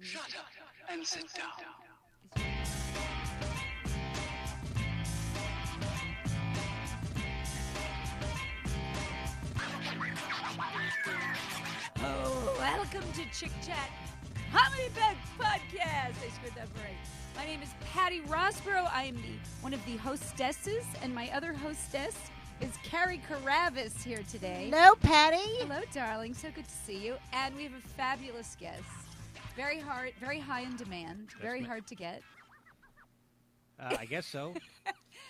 Shut up and sit down. Oh, welcome to Chick Chat Comedy Podcast. I screwed that right. My name is Patty Rossborough. I am one of the hostesses, and my other hostess is Carrie Carabas here today. Hello, Patty. Hello, darling. So good to see you. And we have a fabulous guest. Very high in demand. Very hard to get. I guess so.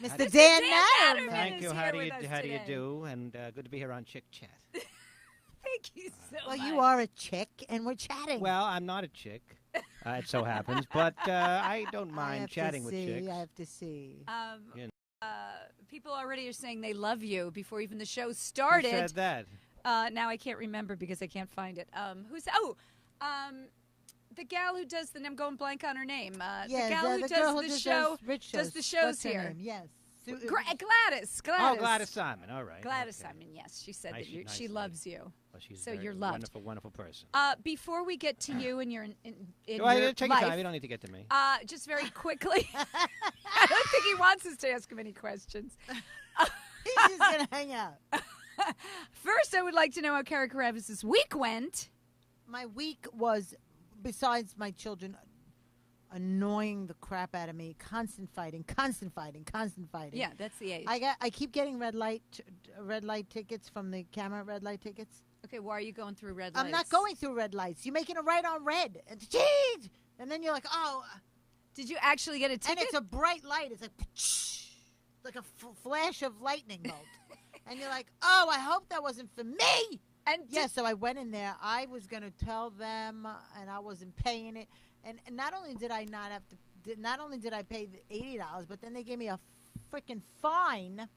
Mr. Dan Naturman. Naturman. Thank you. is How here do you with us how do you today. do? And good to be here on Chick Chat. Thank you so Well, much. you are a chick, and we're chatting. Well, I'm not a chick. It so happens, but I don't mind chatting with chicks. I have to see. You People already are saying they love you before even the show Who started. said that? Now I can't remember because I can't find it. The gal who does I'm going blank on her name. The gal who girl does the show, Rich does the shows. shows What's her here. name? Yes. Gladys. Oh, Gladys Simon. All right. Gladys okay. Simon, yes. She said Nice- that nice she lady. loves you. Well, she's So a very you're loved. wonderful, wonderful person. Before we get to you and your in Well, your take life, your time. You don't need to get to me. just very quickly, I don't think he wants us to ask him any questions. He's just going to hang out. First, I would like to know how Carrie Carabas' week went. My week was, besides my children annoying the crap out of me, constant fighting. Yeah, that's the age. I keep getting red light tickets from the camera, red light tickets. Okay, why are you going through red lights? I'm not going through red lights. You're making a right on red. And geez! And then you're like, oh. Did you actually get a ticket? And it's a bright light. It's like a flash of lightning bolt. And you're like, oh, I hope that wasn't for me. And Yeah, so I went in there. I was going to tell them, and I wasn't paying it. And not only did I not have to, not only did I pay the $80, but then they gave me a freaking fine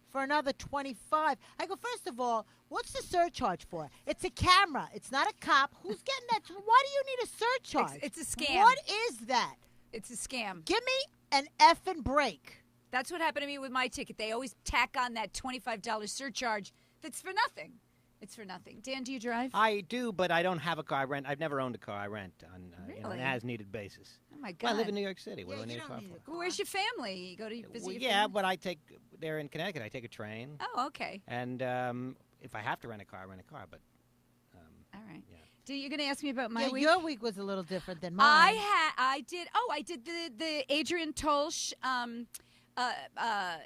for another $25. I go, first of all, what's the surcharge for? It's a camera. It's not a cop. Who's getting that? Why do you need a surcharge? It's a scam. What is that? It's a scam. Give me an effing break. That's what happened to me with my ticket. They always tack on that $25 surcharge that's for nothing. It's for nothing. Dan, do you drive? I do, but I don't have a car. I rent. I've never owned a car. I rent on an Really? as-needed basis. Oh, my Well, God. I live in New York City. What Yeah, do I you need a don't car need for? a car. Well, where's your family? You go to visit Well, your yeah, family? but they're in Connecticut. I take a train. Oh, okay. And if I have to rent a car, I rent a car. But All right. yeah. You're going to ask me about my Yeah, week? your week was a little different than mine. I did the Adrian Tolsch.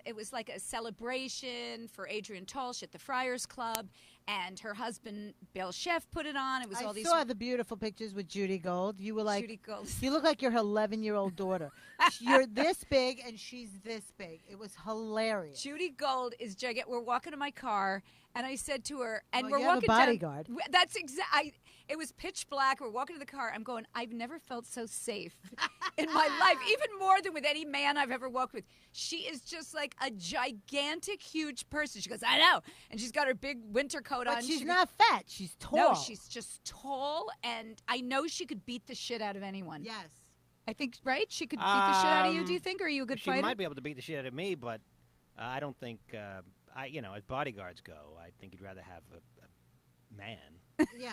It was like a celebration for Adrian Tolsch at the Friars Club, and her husband Bill Sheff put it on. It was all I these saw the beautiful pictures with Judy Gold. You were like, Judy Gold. you look like your 11-year-old daughter. You're this big and she's this big. It was hilarious. Judy Gold is gigantic. We're walking to my car, and I said to her, and Well, we're you have a walking bodyguard. down. That's exactly. It was pitch black. We're walking to the car. I'm going, I've never felt so safe in my life, even more than with any man I've ever walked with. She is just like a gigantic, huge person. She goes, I know. And she's got her big winter coat on. But she's She not fat. She's tall. No, she's just tall, and I know she could beat the shit out of anyone. Yes. I think, right? She could beat the shit out of you, do you think? Or are you a good she fighter? might be able to beat the shit out of me, but I don't think as bodyguards go, I think you'd rather have a man. Yeah,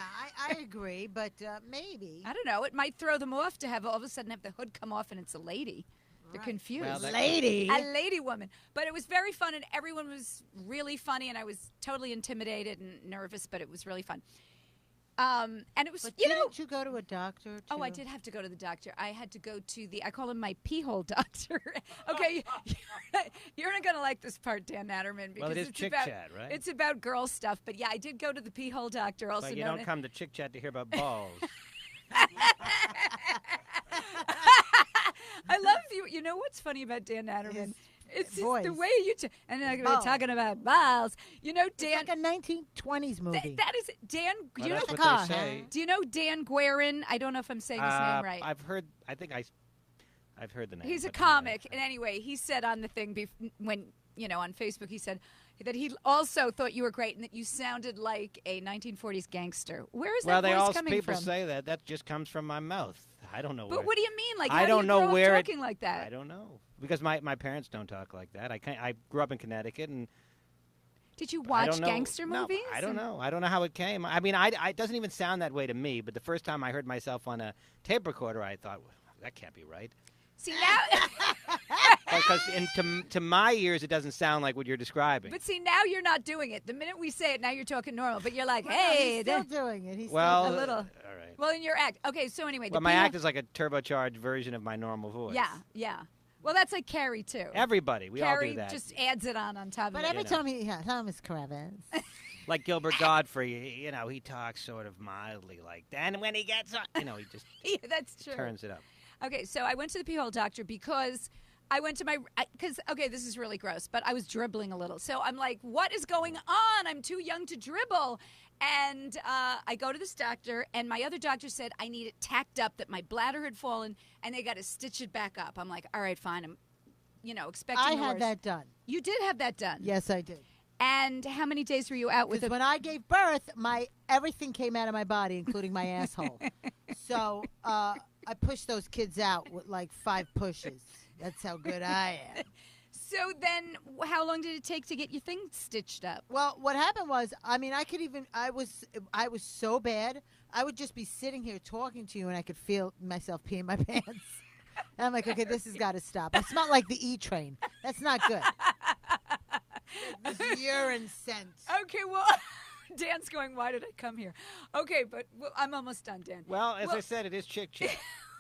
I agree, but maybe. I don't know. It might throw them off to have all of a sudden have the hood come off and it's a lady. They're Right. confused. Well, that- Lady. A lady woman. But it was very fun, and everyone was really funny, and I was totally intimidated and nervous, but it was really fun. And it was, But you know. didn't you go to a doctor? Oh, I too? did have to go to the doctor. I had to go to I call him my pee hole doctor. Okay, you're not going to like this part, Dan Naturman, because Well, it is it's chick about, chat, right? It's about girl stuff. But yeah, I did go to the pee hole doctor, also But you known don't come to Chick Chat to hear about balls. I love you. You know what's funny about Dan Naturman? It's just voice. the way you and then we're Balls. talking about balls. You know, It's Dan. like a 1920s movie. That is Dan. Well, you know, that's the what car, they say. do you know Dan Guerin? I don't know if I'm saying his name right. I've heard. I think I've heard the name. He's a but anyway. comic, and anyway, he said on the thing when on Facebook, he said that he also thought you were great and that you sounded like a 1940s gangster. Where is Well, that they voice all coming people from? say that. That just comes from my mouth. I don't know. But where, what do you mean? Like, I how don't do you know grow up where talking like that? I don't know because my parents don't talk like that. I grew up in Connecticut, and Did you I watch don't know. gangster movies? No, I don't know. I don't know how it came. I mean, it doesn't even sound that way to me. But the first time I heard myself on a tape recorder, I thought, well, that can't be right. See now, Because to my ears, it doesn't sound like what you're describing. but see now you're not doing it. The minute we say it, now you're talking normal. But you're like, Well, hey, he's still doing it. He's well, still a little. all right. Well, in your act. Okay, so anyway, Well, my act is like a turbocharged version of my normal voice. Yeah. Well, that's like Carrie too. Everybody, we all Carrie do that. just adds it on top But of every it. time he, Thomas Kravitz. Like Gilbert Godfrey, he talks sort of mildly like that. And when he gets on, he just Yeah, that's true. turns it up. Okay, so I went to the pee-hole doctor because I went to okay, this is really gross, but I was dribbling a little. So I'm like, what is going on? I'm too young to dribble. And I go to this doctor, and my other doctor said I need it tacked up, that my bladder had fallen, and they got to stitch it back up. I'm like, all right, fine. I'm, expecting I the had worst. that done. You did have that done? Yes, I did. And how many days were you out with Because when I gave birth, everything came out of my body, including my asshole. So I pushed those kids out with like 5 pushes. That's how good I am. So then, how long did it take to get your thing stitched up? Well, what happened was, I was so bad, I would just be sitting here talking to you, and I could feel myself peeing my pants. And I'm like, okay, this has got to stop. I smell like the E train. That's not good. This urine scent. Okay, well, Dan's going, why did I come here? Okay, but I'm almost done, Dan. Well, as I said, it is chick chat.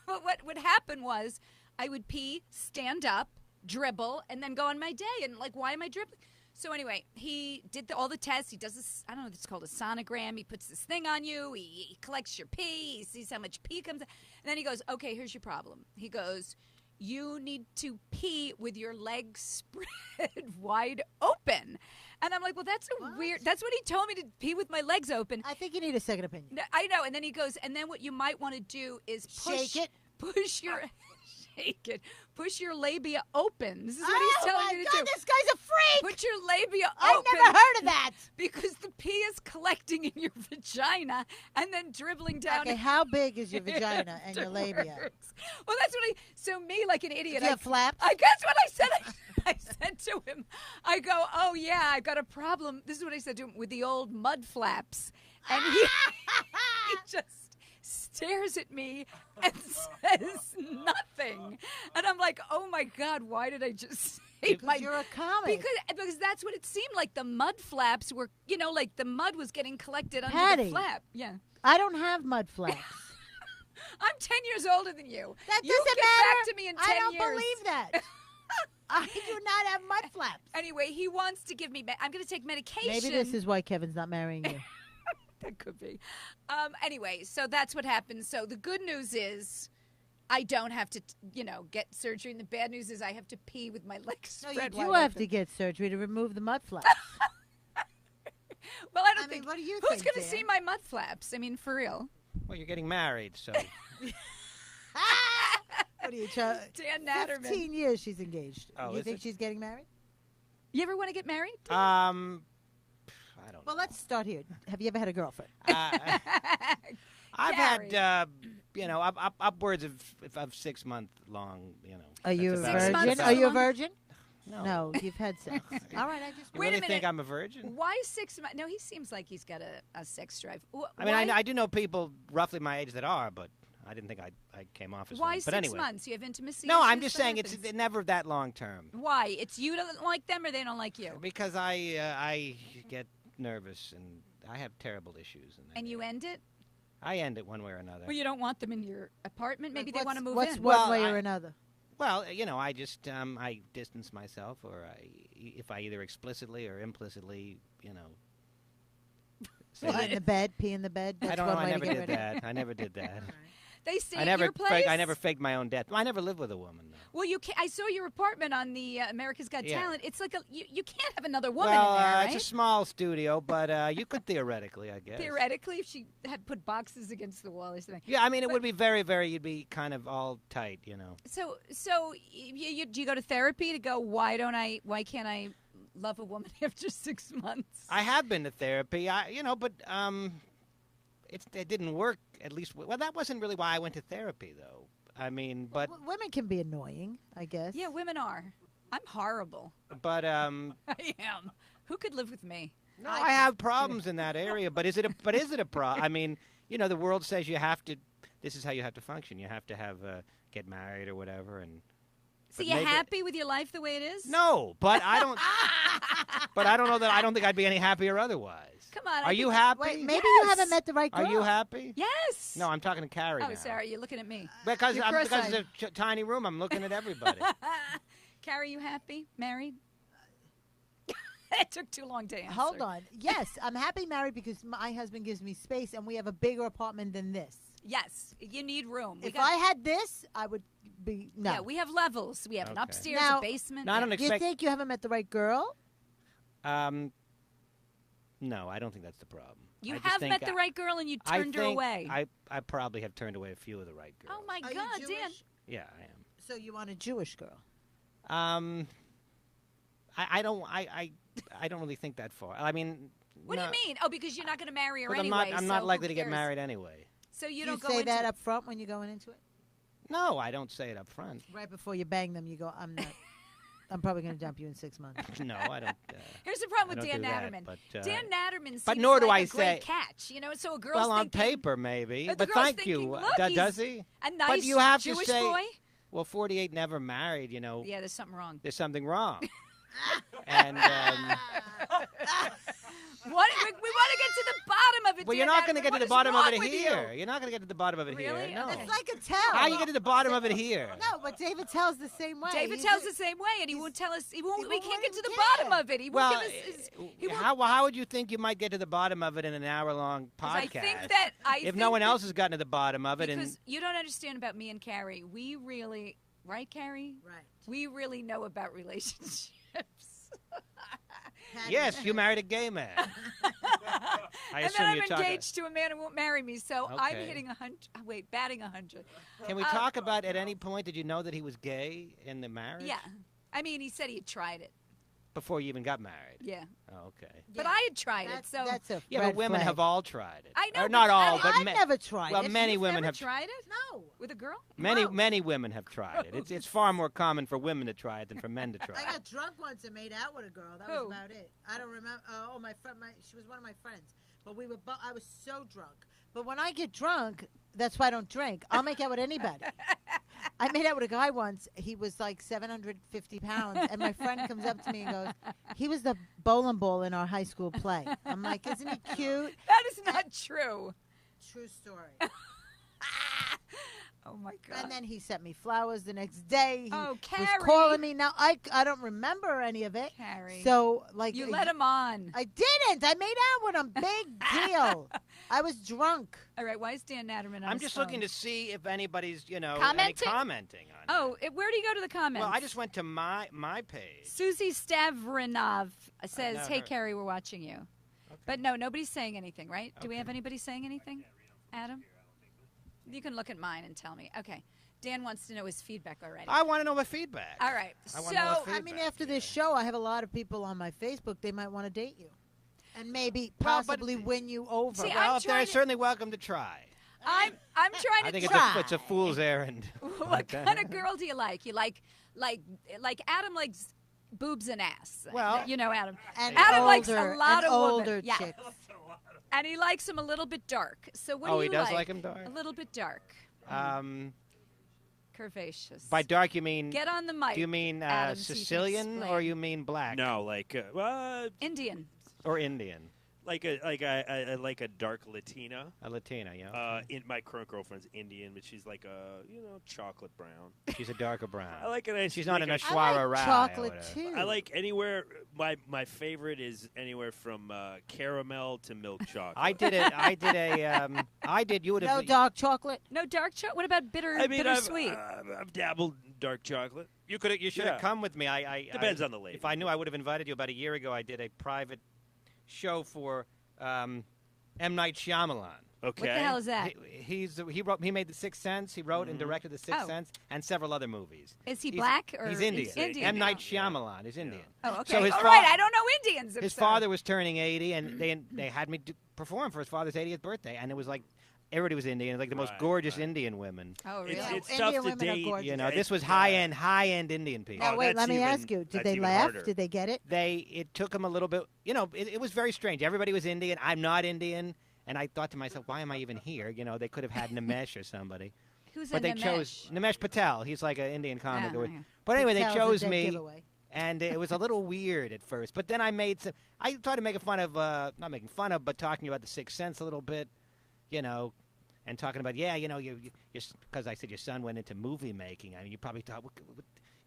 Well, what would happen was I would pee, stand up, dribble, and then go on my day. And, like, why am I dribbling? So, anyway, he did all the tests. He does this, I don't know if it's called a sonogram. He puts this thing on you. He collects your pee. He sees how much pee comes out. And then he goes, okay, here's your problem. He goes, you need to pee with your legs spread wide open. And I'm like, well, that's weird. That's what he told me, to pee with my legs open. I think you need a second opinion. No, I know. And then he goes, and then what you might want to do is Shake it. Push your shake it. Push your labia open. This is what he's telling me to God, do. this guy's a freak. Put your labia I've open. never heard of that. Because the pee is collecting in your vagina and then dribbling down. Okay, how big is your vagina and your labia? Well, that's what so me like an idiot. Do you have flaps? I guess what I said. I said to him, I go, oh yeah, I got a problem. This is what I said to him, with the old mud flaps. And he just stares at me and says nothing. And I'm like, oh my God, why did I just say You're a comic. Because that's what it seemed like. The mud flaps were, like the mud was getting collected under Patty. the flap. Yeah. I don't have mud flaps. I'm 10 years older than you. That You doesn't get matter. back to me in 10 I don't years. believe that. I do not have mud flaps. Anyway, he wants to give me. I'm going to take medication. Maybe this is why Kevin's not marrying you. That could be. Anyway, so that's what happened. So the good news is, I don't have to, get surgery, and the bad news is I have to pee with my legs No, spread you do wide have open. to get surgery to remove the mud flaps. Well, I don't I mean, think. what do you Who's think, going to Dan? see my mud flaps? I mean, for real. Well, you're getting married, so What are you Dan Naturman. 15 years she's engaged. Oh, You is think it? she's getting married? You ever want to get married? I don't Well, know. let's start here. Have you ever had a girlfriend? I've Gary. had upwards of 6 month long. Are you a that's about it. virgin? months Are you a long? virgin? No. No, you've had sex. All right, I just. You Wait a really minute. think I'm a virgin? Why 6 months? No, he seems like he's got a sex drive. I mean, Why, I do know people roughly my age that are, but I didn't think I came off as why one. 6 But anyway, months? You have intimacy. no, I'm issues? just What saying it's happens? never that long term. Why? It's you don't like them, or they don't like you? Because I get nervous and I have terrible issues. And you end it? I end it one way or another. Well, you don't want them in your apartment. Maybe they What's- want to move what's in. one Well, way I- or another? Well, I just I distance myself, or if I either explicitly or implicitly, say Pee in the bed. Pee in the bed. That's I don't one know. I way never to get did rid of it. that. I never did that. They stay I at never your place. I never faked my own death. I never lived with a woman. Though. Well, I saw your apartment on the America's Got Yeah. Talent. It's like you can't have another woman Well, in there, right? it's a small studio, but you could theoretically, I guess. Theoretically, if she had put boxes against the wall or something. Yeah, I mean, it But- would be very, very. You'd be kind of all tight, So do you go to therapy to go? Why can't I love a woman after 6 months? I have been to therapy, but it didn't work. At least, well, that wasn't really why I went to therapy, though. I mean, but Women can be annoying, I guess. Yeah, women are. I'm horrible. but I am. Who could live with me? No, I have problems in that area, but is it a problem? I mean, the world says you have to. This is how you have to function. You have to have get married or whatever, and. So you happy with your life the way it is? No, but I don't. But I don't know that. I don't think I'd be any happier otherwise. Come on. Are you happy? Wait, maybe you haven't met the right girl. Are you happy? Yes. No, I'm talking to Carrie Oh, now. sorry, you're looking at me. Because You're because it's a tiny room, I'm looking at everybody. Carrie, you happy? Married? It took too long to answer. Hold on. Yes, I'm happy married because my husband gives me space, and we have a bigger apartment than this. Yes, you need room. If I had this, I would be no. Yeah, we have levels. We have an upstairs, Now- a basement. No, I don't You expect. think you haven't met the right girl? No, I don't think that's the problem. You I just have think met the right girl and you I turned her think away. I probably have turned away a few of the right girls. Oh my Are you God, Dan! Jewish? Yeah, I am. So you want a Jewish girl? I don't really think that far. I mean, What do you mean? Oh, because you're not going to marry her But anyway. I'm so not who likely to get cares? married anyway. So you Do don't go say into that it? up front when you're going into it. No, I don't say it up front. Right before you bang them, you go, "I'm not. I'm probably going to dump you in 6 months." No, I don't. Here's the problem I with don't Dan do that, Naturman. but, Dan Naturman seems but nor do like I a great say- catch. So a girl's Well, on thinking, paper, maybe. the But girl's thank thinking, you. Look, Does he's he? a nice But you have Jewish to say, boy. well, 48 never married, Yeah, there's something wrong. there's something wrong. And What? We want to get to the bottom of it. well, Dan you're not going to Naturman. get to What the is bottom of wrong it with here. you? You're not going to get to the bottom of it Really? here. No. Okay. It's like a tell. How you get to the bottom of it here? No, but David tells the same way. David He's tells a- the same way, and he won't tell us. We won't can't get to the even bottom care. of it. He Well, won't give us. He won't, how would you think you might get to the bottom of it in an hour-long 'cause podcast? I think that if no one else has gotten to the bottom of it, because you don't understand about me and Carrie. We really, right, Carrie? Right. We really know about relationships. yes, you married a gay man. I And assume then I'm you're talking. engaged to a man who won't marry me, so I'm Okay. hitting 100. Wait, batting 100. Can we talk about at any point? Did you know that he was gay in the marriage? Yeah, I mean, he said he had tried it. Before you even got married. Yeah, Oh, okay. but I had tried it, so that's a Yeah, red but women flag. have all tried it. I know, Or not but all, but I've ma- never tried well, it. many You've women never have tried it No. with a girl. Many women have tried it. It's far more common for women to try it than for men to try I it. got drunk once and made out with a girl. That Who? was about it. I don't remember. Oh, my friend. She was one of my friends. But we were. I was so drunk. But when I get drunk, that's why I don't drink. I'll make out with anybody. I made out with a guy once. He was like 750 pounds, and my friend comes up to me and goes, "He was the bowling ball in our high school play." I'm like, "Isn't he cute?" That is not true. True story. Oh my God. And then he sent me flowers the next day. He Oh, was Carrie. calling me. Now I don't remember any of it. Carrie. So like You let him on. I didn't. I made out with him. Big deal. I was drunk. All right. Why is Dan Naturman on I'm his just phone? looking to see if anybody's, Commenting? commenting on Oh, it. where do you go to the comments? Well, I just went to my page. Susie Stavrinov says, never "Hey, heard- Carrie, we're watching you." But no, nobody's saying anything, right? Do we have anybody saying anything? Adam? You can look at mine and tell me. Okay. Dan wants to know his feedback already. I want to know my feedback. All right. I wanna know So, what I mean, after this show, I have a lot of people on my Facebook. They might want to date you, and maybe Well, but- possibly win you over. See, Well, I'm they're trying to- certainly welcome to try. I'm trying to I think try. it's a fool's errand. What kind of girl do you like? You like Adam likes boobs and ass. Well- Adam. and Adam older, likes a lot and of older women. Yeah. chicks. And he likes them a little bit dark. So what Oh, do you he does like? like 'em dark? A little bit dark. Curvaceous. By dark, you mean? Get on the mic. Do you mean Adam, so you can Sicilian or explain. you mean black? No, like Indian. Or Indian? like a dark Latina. A Latina, yeah. My current girlfriend's Indian, but she's like a chocolate brown. She's a darker brown. I like it. She's not an I Ashwara like Rai or chocolate whatever. too. I like anywhere. My favorite is anywhere from caramel to milk chocolate. I did it. You would have. no dark chocolate. No dark chocolate. What about I've bittersweet? dabbled in dark chocolate. You should have Yeah. come with me. Depends on the lady. If I knew, I would have invited you. About a year ago, I did a private show for M. Night Shyamalan. Okay. What the hell is that? He made The Sixth Sense. He wrote and directed The Sixth Oh. Sense and several other movies. Is he He's- black or he's Indian. He's Indian. M. Night Oh. Shyamalan is Indian. Oh, okay. So his All fa- right. I don't know Indians. I'm His sorry. father was turning 80, and they had me perform for his father's 80th birthday, and it was like everybody was Indian, like the most Right, gorgeous right. Indian women. Oh, really? It's Indian tough to women are date. gorgeous. You know, this It's, was high-end Indian people. Now, Oh, wait, that's let me even- ask you. Did that's they even laugh? harder. Did they get it? It took them a little bit. You know, it was very strange. Everybody was Indian. I'm not Indian, and I thought to myself, why am I even here? You know, they could have had Nimesh or somebody, Who's but a they chose Nimesh Patel. He's like an Indian comic. Oh, okay. But anyway, they Patel's a chose dead me. giveaway. And it was a little weird at first, but then I made some. I tried to make fun of, not making fun of, but talking about the Sixth Sense a little bit, you know, and talking about, you know, because I said your son went into movie making. I mean, you probably thought,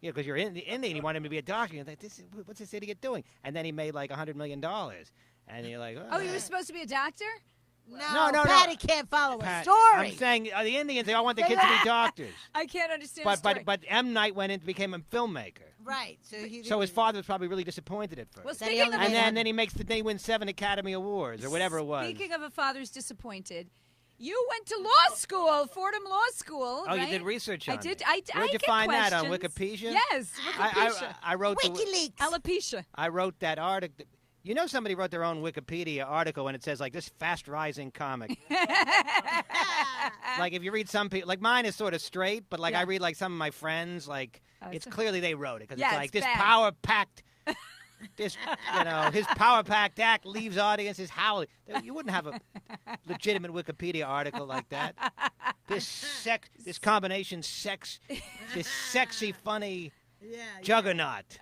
you know, because you're Indian, you wanted him to be a doctor. You're like, what's this idiot doing? And then he made like $100 million, and you're like, Oh, you were supposed to be a doctor? No, no. Patty can't follow a Pat, story. I'm saying the Indians, they all want their kids to be doctors. I can't understand the story. But M. Night went in and became a filmmaker. Right. So his father was probably really disappointed at first. Well, That he speaking only of made and then he wins 7 Academy Awards or whatever it was. Speaking of a father's disappointed, you went to law school, Fordham Law School. Oh, you right? did research on I did. it. I Where'd you get find that, on questions. Wikipedia? Yes, Wikipedia. I wrote WikiLeaks. Alopecia. I wrote that article. You know, somebody wrote their own Wikipedia article, and it says like this fast-rising comic. Like if you read some people, like mine is sort of straight, but like Yeah. I read like some of my friends, like Oh, it's so- clearly they wrote it because Yeah, it's like it's this bad. power-packed. This, you know, his power-packed act leaves audiences howling. You wouldn't have a legitimate Wikipedia article like that. This combination this sexy, funny juggernaut.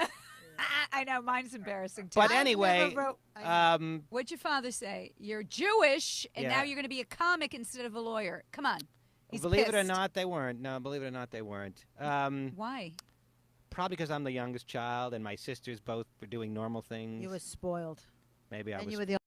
I know, mine's embarrassing too. But I anyway, never wrote- What'd your father say? You're Jewish, and Yeah. now you're going to be a comic instead of a lawyer. Come on. He's believe it or pissed. not, they weren't. No, believe it or not, they weren't. Why? Probably because I'm the youngest child, and my sisters both were doing normal things. You were spoiled. Maybe I And was. you were the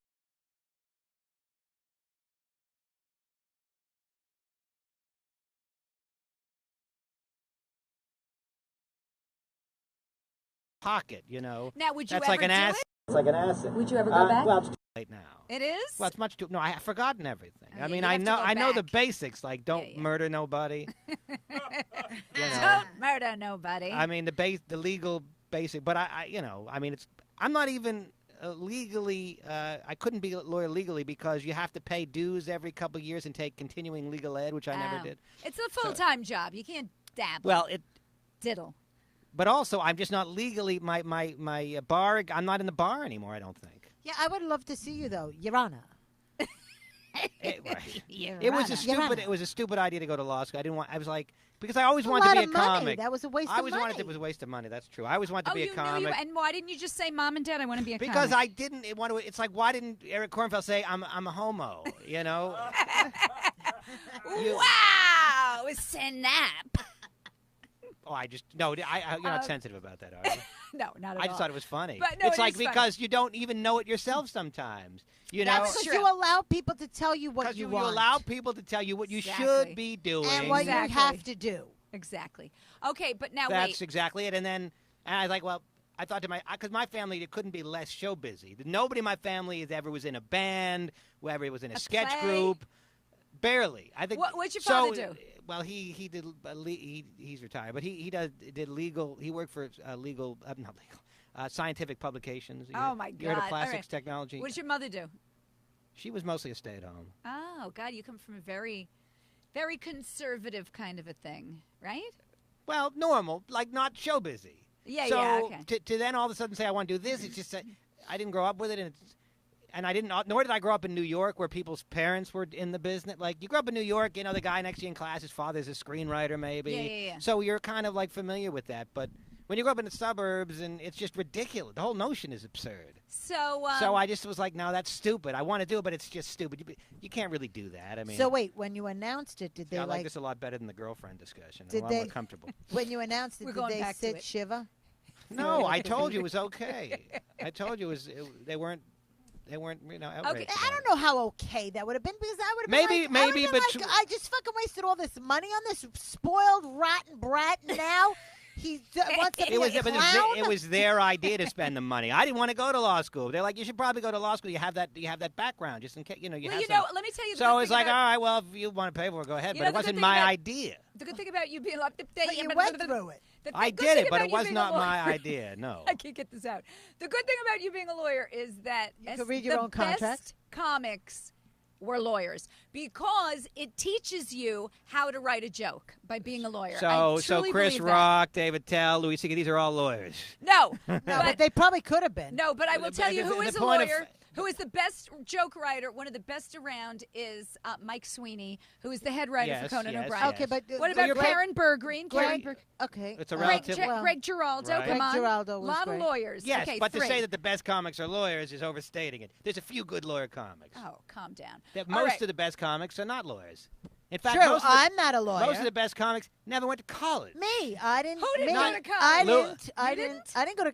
pocket, you know. Now, would you That's ever like an do ass. it? It's like an asset. Would you ever go back? Well, it's too late now. It is? Well, it's much too. No, I have forgotten everything. Oh, I yeah, mean, you I have to know, go I know the back. basics, like don't yeah. murder nobody. You know, Don't murder nobody. I mean the legal basic, but I you know, I mean, I'm not even legally. I couldn't be a lawyer legally because you have to pay dues every couple of years and take continuing legal ed, which I never Oh. did. It's a full-time job. You can't dabble. Well, Diddle. but also I'm just not legally my bar. I'm not in the bar anymore. I don't think. Yeah, I would love to see you though, Your Honor. It Your was Honor. a stupid. Honor. It was a stupid idea to go to law school. I didn't want. I was like because I always A wanted lot to be of a money. comic. That was a waste I of always money. wanted it was a waste of money. That's true. I always wanted to Oh, be a you knew comic. you, and why didn't you just say, Mom and Dad, I want to be a because comic? I didn't want to. It's like why didn't Eric Kornfeld say I'm a homo? You know. You- Wow! Snap. Oh, I just no. You're not sensitive about that, are you? No, not at all. I just thought it was funny. But no, it's it like is funny. because you don't even know it yourself sometimes. You know, That's Because true. you allow people to tell you what because you you want. allow people to tell you what you Exactly. should be doing. and what Exactly. you have to do. Exactly. Okay, but now That's wait. exactly it. And I was like, well, I thought to because my family, it couldn't be less show busy. Nobody in my family ever was in a band, whoever was in a sketch play? group. Barely. I think. What'd your father do? Well, he did. He's retired, but he did legal. He worked for legal, not legal, scientific publications. Oh, my You heard God. of plastics All right. technology? What did your mother do? She was mostly a stay-at-home. Oh, God, you come from a very, very conservative kind of a thing, right? Well, normal, like not show busy. Yeah, so yeah, okay. to then all of a sudden say I want to do this, it's just that I didn't grow up with it, and I didn't. Nor did I grow up in New York, where people's parents were in the business. Like you grew up in New York, you know, the guy next to you in class, his father's a screenwriter, maybe. Yeah. So you're kind of like familiar with that. But when you grow up in the suburbs, and it's just ridiculous. The whole notion is absurd. So, So I just was like, no, that's stupid. I want to do it, but it's just stupid. You can't really do that. I mean, So wait, when you announced it, did they I like this a lot better than the girlfriend discussion. Did a lot they- more comfortable. when you announced it, We're did going they back to sit it. shiva? No, I told you it was okay. I told you they weren't. You know, outraged. I don't know how okay that would have been because I would have Maybe- been like, I maybe, would've but been like, I just fucking wasted all this money on this spoiled rotten brat. And now he wants to be a clown. It was their idea to spend the money. I didn't want to go to law school. They're like, you should probably go to law school. You have that background, just in case you know. well, have you some. know, let me tell you. The So good it's thing like, about, all right, well, if you want to pay for it, go ahead. You But know, it the good wasn't thing my about- idea. the good thing about you being like, But you went through it. I good did thing it, but about it you was being not a my lawyer- idea. No. I can't get this out. The good thing about you being a lawyer is that You can read your the own contract. best comics were lawyers because it teaches you how to write a joke by being a lawyer. So I truly Chris believe that. Rock, David Tell, Louis C.K., these are all lawyers. No, No, but they probably could have been. no, but I will But tell you the- who the is a point of- lawyer, who is the best joke writer, one of the best around is Mike Sweeney, who is the head writer Yes, for Conan yes, O'Brien. Okay, but What about you're Karen Bergreen? Karen Greg, Berg- okay. It's a Greg, relative. Greg Giraldo, Right. come Greg on. Giraldo was lot great. of lawyers. Yes, okay, but 3. to say that the best comics are lawyers is overstating it. There's a few good lawyer comics. Oh, calm down. That All most right. of the best comics are not lawyers. In fact, True, most of the, I'm not a lawyer. most of the best comics never went to college. Me, I didn't. Who didn't me, go to college? I Lou- didn't. I You didn't. didn't? I didn't go to.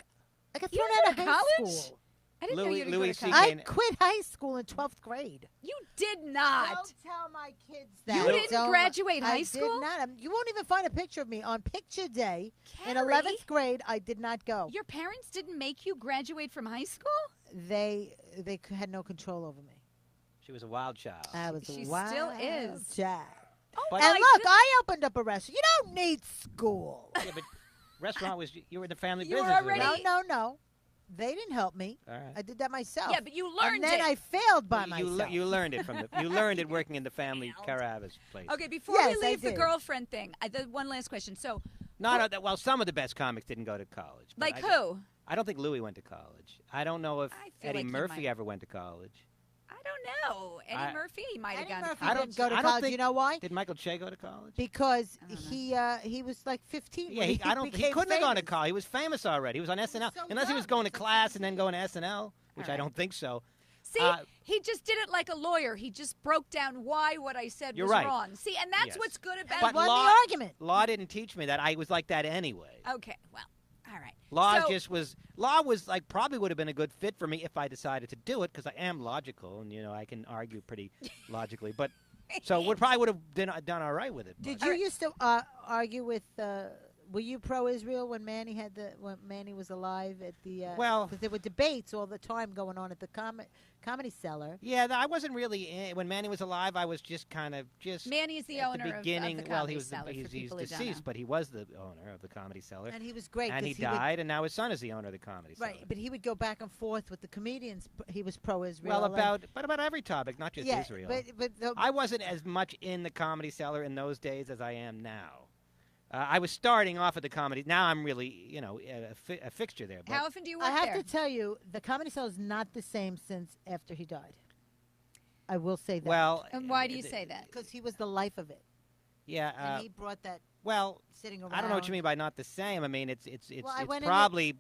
I got You thrown didn't out of go to high college? school. I didn't know Louis- you didn't Louis go to C.K. college. I quit high school in 12th grade. You did not. Don't tell my kids You that. didn't Don't- graduate high I school? did not. You won't even find a picture of me on picture day in Carrie? 11th grade. I did not go. Your parents didn't make you graduate from high school? They had no control over me. She was a wild child. I was She a still wild is. child. Oh But- And my look, goodness. I opened up a restaurant. You don't need school. Yeah, but restaurant was you were in the family You were business. already- already. No. They didn't help me. All right. I did that myself. Yeah, but you learned and then it. I failed by You myself. you learned it from the you learned it working in the family Caravas place. Okay, before Yes, we I leave the did. girlfriend thing, one last question. So, Well, some of the best comics didn't go to college. but like I who? I don't think Louis went to college. I don't know if I feel Eddie like he Murphy might. ever went to college. I don't know. Eddie I- Murphy might have Eddie gone to Murphy I college. don't- didn't go to I don't college. think- You know why? Did Michael Che go to college? Because I don't he was like 15. Yeah, when I don't. He became couldn't have gone to famous. college. He was famous already. He was on SNL. so Unless he was young. going to He's so class young. and then going to SNL, which All I right. don't think so. See, Uh, he just did it like a lawyer. He just broke down why what I said You're was right. wrong. See, and that's Yes. what's good about And But won law- the argument. Law didn't teach me that. I was like that anyway. Okay, well, all right. Law So- just was. Law was like probably would have been a good fit for me if I decided to do it because I am logical and I can argue pretty logically. But so would have done all right with it. Did but- you used to argue with? Were you pro-Israel when Manny was alive at the? Well- because there were debates all the time going on at the Comedy Cellar. Yeah, I wasn't really when Manny was alive. I was just kind of Manny is the at owner the beginning. of the well, Comedy he was Cellar, he's for people who don't deceased, know. but he was the owner of the Comedy Cellar, And he was great. and he 'cause would- died, and now his son is the owner of the Comedy Cellar. Right, but he would go back and forth with the comedians. He was pro-Israel. Well, and- about every topic, not just yeah, Israel. but the, I wasn't as much in the Comedy Cellar in those days as I am now. I was starting off at the comedy. Now I'm really, a fixture there. But How often do you work I have there? to tell you, the Comedy Cellar is not the same since after he died. I will say that. well, And why do you say that? because he was the life of it, yeah. and he brought that Well, sitting around. I don't know what you mean by not the same. I mean it's Well, I went in probably,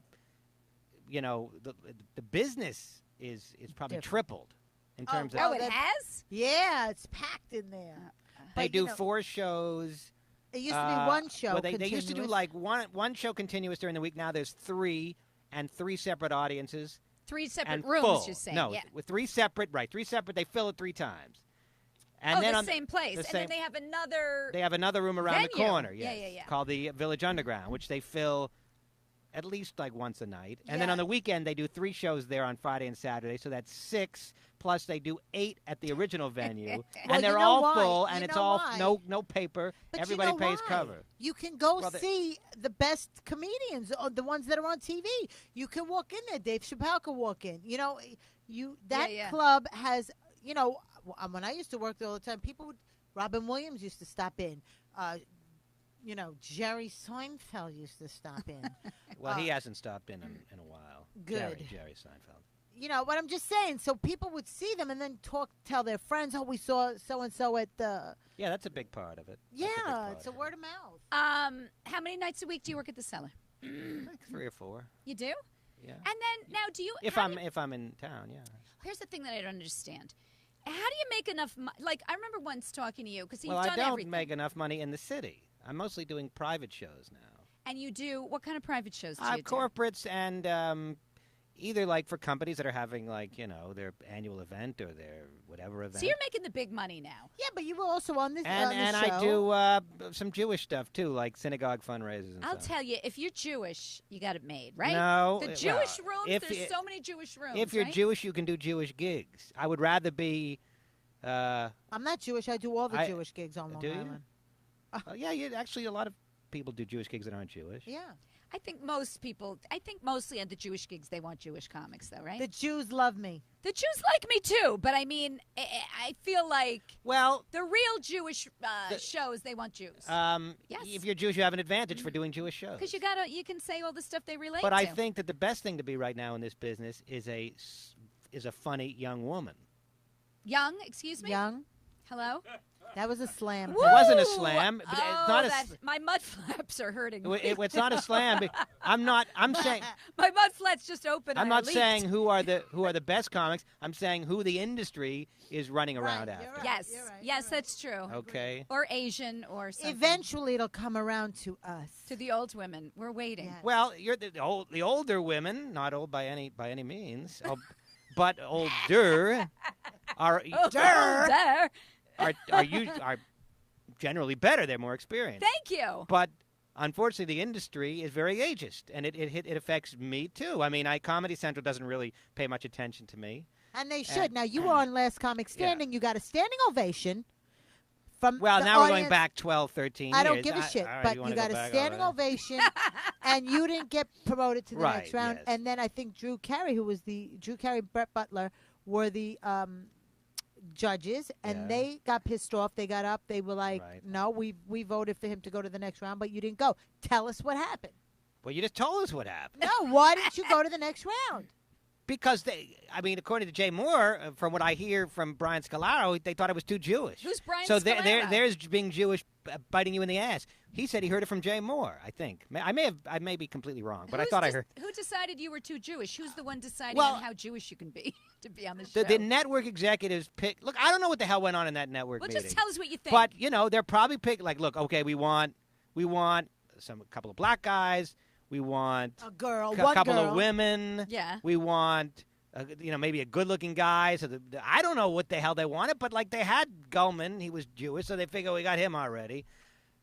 the business is probably Different. tripled in Oh, terms well, Oh, of it has? Yeah, it's packed in there. they but, do you know, 4 shows. It used to be one show. Well, they used to do continuous. like one show continuous during the week. Now there's 3 and 3 separate audiences. 3 separate and rooms, full. you're saying. No, yeah. with 3 separate, right? 3 separate. They fill it 3 times. And Oh, then the on same place. the And same- then they have another. they have another room around the Venue. corner. Yeah, Yes, yeah. called the Village Underground, which they fill at least like once a night. And then Yeah. on the weekend they do 3 shows there on Friday and Saturday, so that's 6. Plus they do 8 at the original venue, Well, and they're you know all why? full, You and it's know all why? no paper. But Everybody you know pays why? cover. You can go Well, they- see the best comedians, the ones that are on TV. You can walk in there. Dave Chappelle can walk in. That yeah. club has. When I used to work there all the time, people would. Robin Williams used to stop in. Jerry Seinfeld used to stop in. Well, he hasn't stopped in a while. Good. Jerry Seinfeld. What I'm just saying. So people would see them and then tell their friends, "Oh, we saw so and so at the." Yeah, that's a big part of it. That's a big Yeah, part it's a of it. word of mouth. How many nights a week do you work at the Cellar? Like 3 or 4. You do? Yeah. And then now, do you? If how I'm do you- if I'm in town, yeah. Here's the thing that I don't understand. How do you make enough money? Like, I remember once talking to you because you've Well, done I don't everything. make enough money in the city. I'm mostly doing private shows now. And you do, what kind of private shows do you do? Corporates and either like for companies that are having their annual event or their whatever event. So you're making the big money now. Yeah, but you were also on this. and on and the show. I do some Jewish stuff too, like synagogue fundraisers and I'll stuff. tell you, if you're Jewish, you got it made, right? No, The well, Jewish rooms, if there's it- so many Jewish rooms. If you're right? Jewish, you can do Jewish gigs. I would rather be. I'm not Jewish. I do all the I- Jewish gigs on Long do you? Island. Yeah, actually, a lot of people do Jewish gigs that aren't Jewish. Yeah. I think most people. I think mostly at the Jewish gigs they want Jewish comics, though, right? The Jews love me. The Jews like me too, but I mean, I feel like Well, the real Jewish shows they want Jews. Yes. if you're Jewish, you have an advantage for doing Jewish shows. Because you can say all the stuff they relate But to. I think that the best thing to be right now in this business is a funny young woman. Young, excuse me. Young. Hello. That was a slam. It wasn't a Woo! slam. But Oh, it's not my mud flaps are hurting. it's not a slam. I'm saying. My mud flaps just opened. I'm and not I leaked. saying who are the best comics. I'm saying who the industry is running around Right, you're after. right. Yes, You're right, yes, you're that's true. Okay. Or Asian or something. Eventually, it'll come around to us. To the old women, we're waiting. Yeah. Well, you're the older women, not old by any means, but older are There. are generally better. They're more experienced. Thank you. But unfortunately, the industry is very ageist, and it affects me too. I mean, Comedy Central doesn't really pay much attention to me. And they should. Now, you were on Last Comic Standing. You got a standing ovation from Well, the now we're audience. going back 12, 13 I years. don't give a shit. all right, But wanna you go got a back? standing All right. ovation, and you didn't get promoted to the Right, next round. yes. And then I think Drew Carey, Brett Butler, were the judges, and Yeah. they got pissed off. They got up. They were like, Right. "No, we voted for him to go to the next round, but you didn't go. Tell us what happened." Well, you just told us what happened. No, why didn't you go to the next round? Because according to Jay Moore, from what I hear from Brian Scalaro, they thought I was too Jewish. Who's Brian So Scalaro? there's being Jewish biting you in the ass. He said he heard it from Jay Moore. I think I may be completely wrong, but I thought I heard. Who decided you were too Jewish? Who's the one deciding Well, on how Jewish you can be to be on the show? The network executives pick. Look, I don't know what the hell went on in that network well, meeting. just tell us what you think. But they're probably pick like, look, okay, we want a couple of black guys. We want A girl, a one couple girl. of women. Yeah. We want maybe a good-looking guy. So I don't know what the hell they wanted, but like they had Gulman, he was Jewish, so they figure we got him already.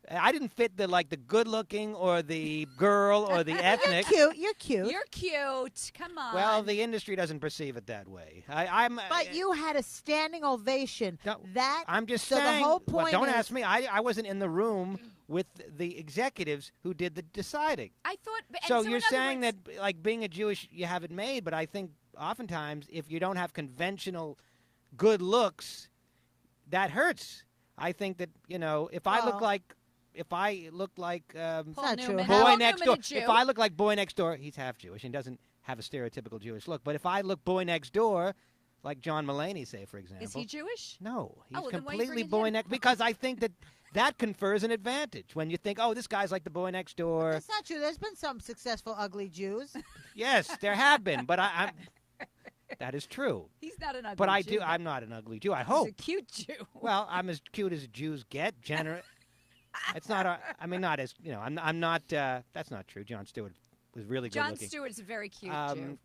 I didn't fit the good-looking or the girl or the ethnic. You're cute. You're cute. Come on. Well, the industry doesn't perceive it that way. But you had a standing ovation. No, That I'm just so saying. the whole point. Don't is, ask me. I wasn't in the room with the executives who did the deciding. I thought. And So in you're other saying words, that like being a Jewish, you have it made, but I think oftentimes if you don't have conventional good looks, that hurts. I think that if I look like. If I look like Paul not true. Newman. Boy Paul Next Newman, Door, a Jew. if I look like Boy Next Door, he's half Jewish and doesn't have a stereotypical Jewish look. But if I look Boy Next Door, like John Mulaney, say for example, Is he Jewish? no, he's well, then why you completely bringing Boy him? Next because I think that confers an advantage when you think, oh, this guy's like the Boy Next Door. That's not true. There's been some successful ugly Jews. Yes, there have been, but I'm that is true. He's not an ugly But Jew. I'm not an ugly Jew. I He's hope. a cute Jew. Well, I'm as cute as Jews get. Generous. It's not. Not as I'm not. That's not true. John Stewart was really good John looking. Stewart's a very cute Um, Jew.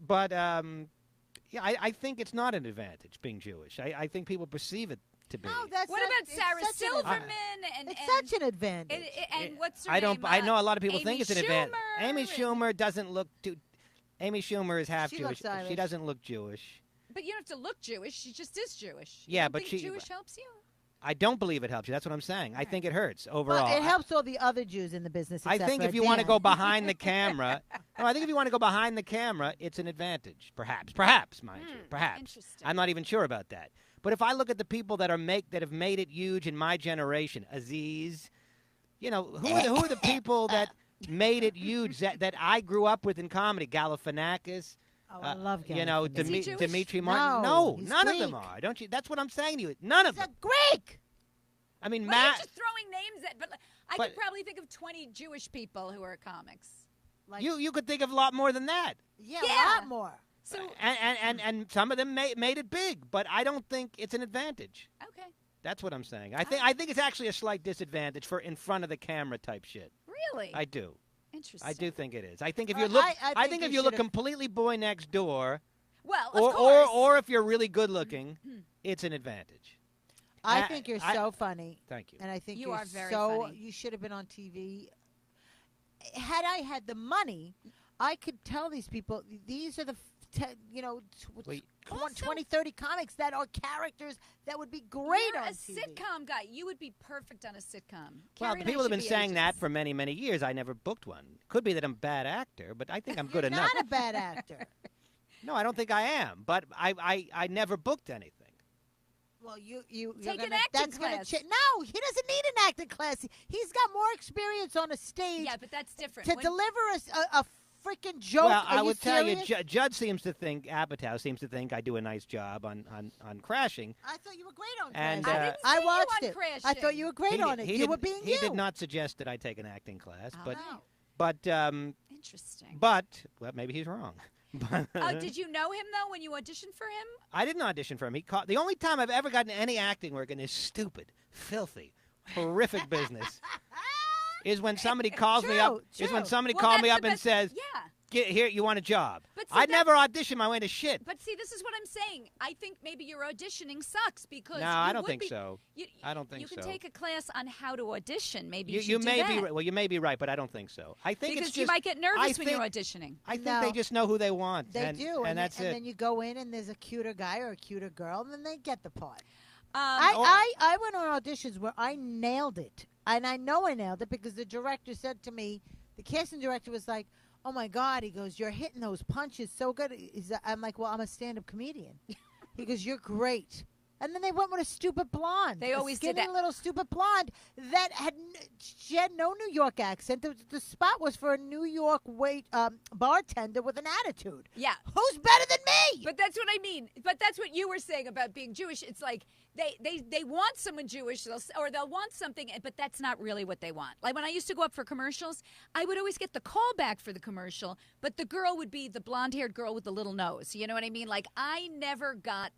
But yeah, I think it's not an advantage being Jewish. I think people perceive it to be. No, that's What not, about it's Sarah such an Silverman? advantage. It's and such an advantage. and what's her I don't. name? I know a lot of people Amy think it's an advantage. Schumer Amy and- Schumer doesn't look too. Amy Schumer is half She Jewish. looks Irish. She doesn't look Jewish. But you don't have to look Jewish. She just is Jewish. You Yeah, don't but think she- Jewish helps you. I don't believe it helps you. That's what I'm saying. I think it hurts overall. Well, it helps all the other Jews in the business. I except think for if you want to Dan. go behind the camera, no, I think if you want to go behind the camera, it's an advantage. Perhaps, mind you, perhaps. Interesting. I'm not even sure about that. But if I look at the people that have made it huge in my generation, Aziz, who are the people that made it huge that I grew up with in comedy? Galifianakis. Oh, I love Gary. Is he Jewish? Dimitri Martin. No, he's none of them Greek. are. Don't you? That's what I'm saying to you. None of He's them. a Greek. I mean, Well, you're Matt. just throwing names at. But I But- could probably think of 20 Jewish people who are comics. Like, You could think of a lot more than that. yeah, Yeah. a lot more. So And some of them made it big, but I don't think it's an advantage. okay, That's what I'm saying. I think it's actually a slight disadvantage for in front of the camera type shit. really I do. interesting. I do think it is. I think if you Well, look, I think think if you you look should've- completely Boy Next Door, Well, or of course. or if you're really good looking, it's an advantage. I think you're I- so funny. Thank you. And I think You you're are very so funny. you should have been on TV. Had I had the money, I could tell these people these are the Also- 20, 30 comics that are characters that would be great You're on a TV. sitcom guy. You would be perfect on a sitcom. Well, Carrie the and I people have should been be saying that agents. for many, many years. I never booked one. Could be that I'm a bad actor, but I think I'm good You're enough. not a bad actor. No, I don't think I am. But I never booked anything. Well, you're Take an gonna, acting that's gonna class. No, he doesn't need an acting class. He's got more experience on a stage Yeah, but that's different. to When- deliver a freaking joke. Well, Are I would tell you, serious? Judd seems to think, Apatow seems to think I do a nice job on Crashing. I thought you were great on And, Crashing. I didn't see I you watched on it. Crashing. I thought you were great on it. You were being He you. did not suggest that I take an acting class, Oh. but Interesting. well, maybe he's wrong. Did you know him though when you auditioned for him? I didn't audition for him. The only time I've ever gotten any acting work in this stupid, filthy, horrific business is when somebody calls me up. True, Is when true. somebody Well, calls that's me the up and best- says, Yeah. Here, you want a job?" But see, I'd that- never audition my way into shit. But see, this is what I'm saying. I think maybe your auditioning sucks because No, you I don't would think be- so. You, I don't think you can so. take a class on how to audition. Maybe you, You should may do be that. right. Well, you may be right, but I don't think so. I think Because it's you just, might get nervous I when you're think- auditioning. I think No. they just know who they want. They and, do, and that's and it. then you go in and there's a cuter guy or a cuter girl, and then they get the part. Oh. I went on auditions where I nailed it, and I know I nailed it because the director said to me, the casting director was like, "Oh my God," he goes, "you're hitting those punches so good." I'm like, "Well, I'm a stand-up comedian." He goes, "You're great." And then they went with a stupid blonde. They a always did skinny that. little stupid blonde that she had no New York accent. The spot was for a New York bartender with an attitude. Yeah. Who's better than me? But that's what I mean. But that's what you were saying about being Jewish. It's like they want someone Jewish, or they'll want something, but that's not really what they want. Like when I used to go up for commercials, I would always get the call back for the commercial, but the girl would be the blonde-haired girl with the little nose. You know what I mean? Like I never got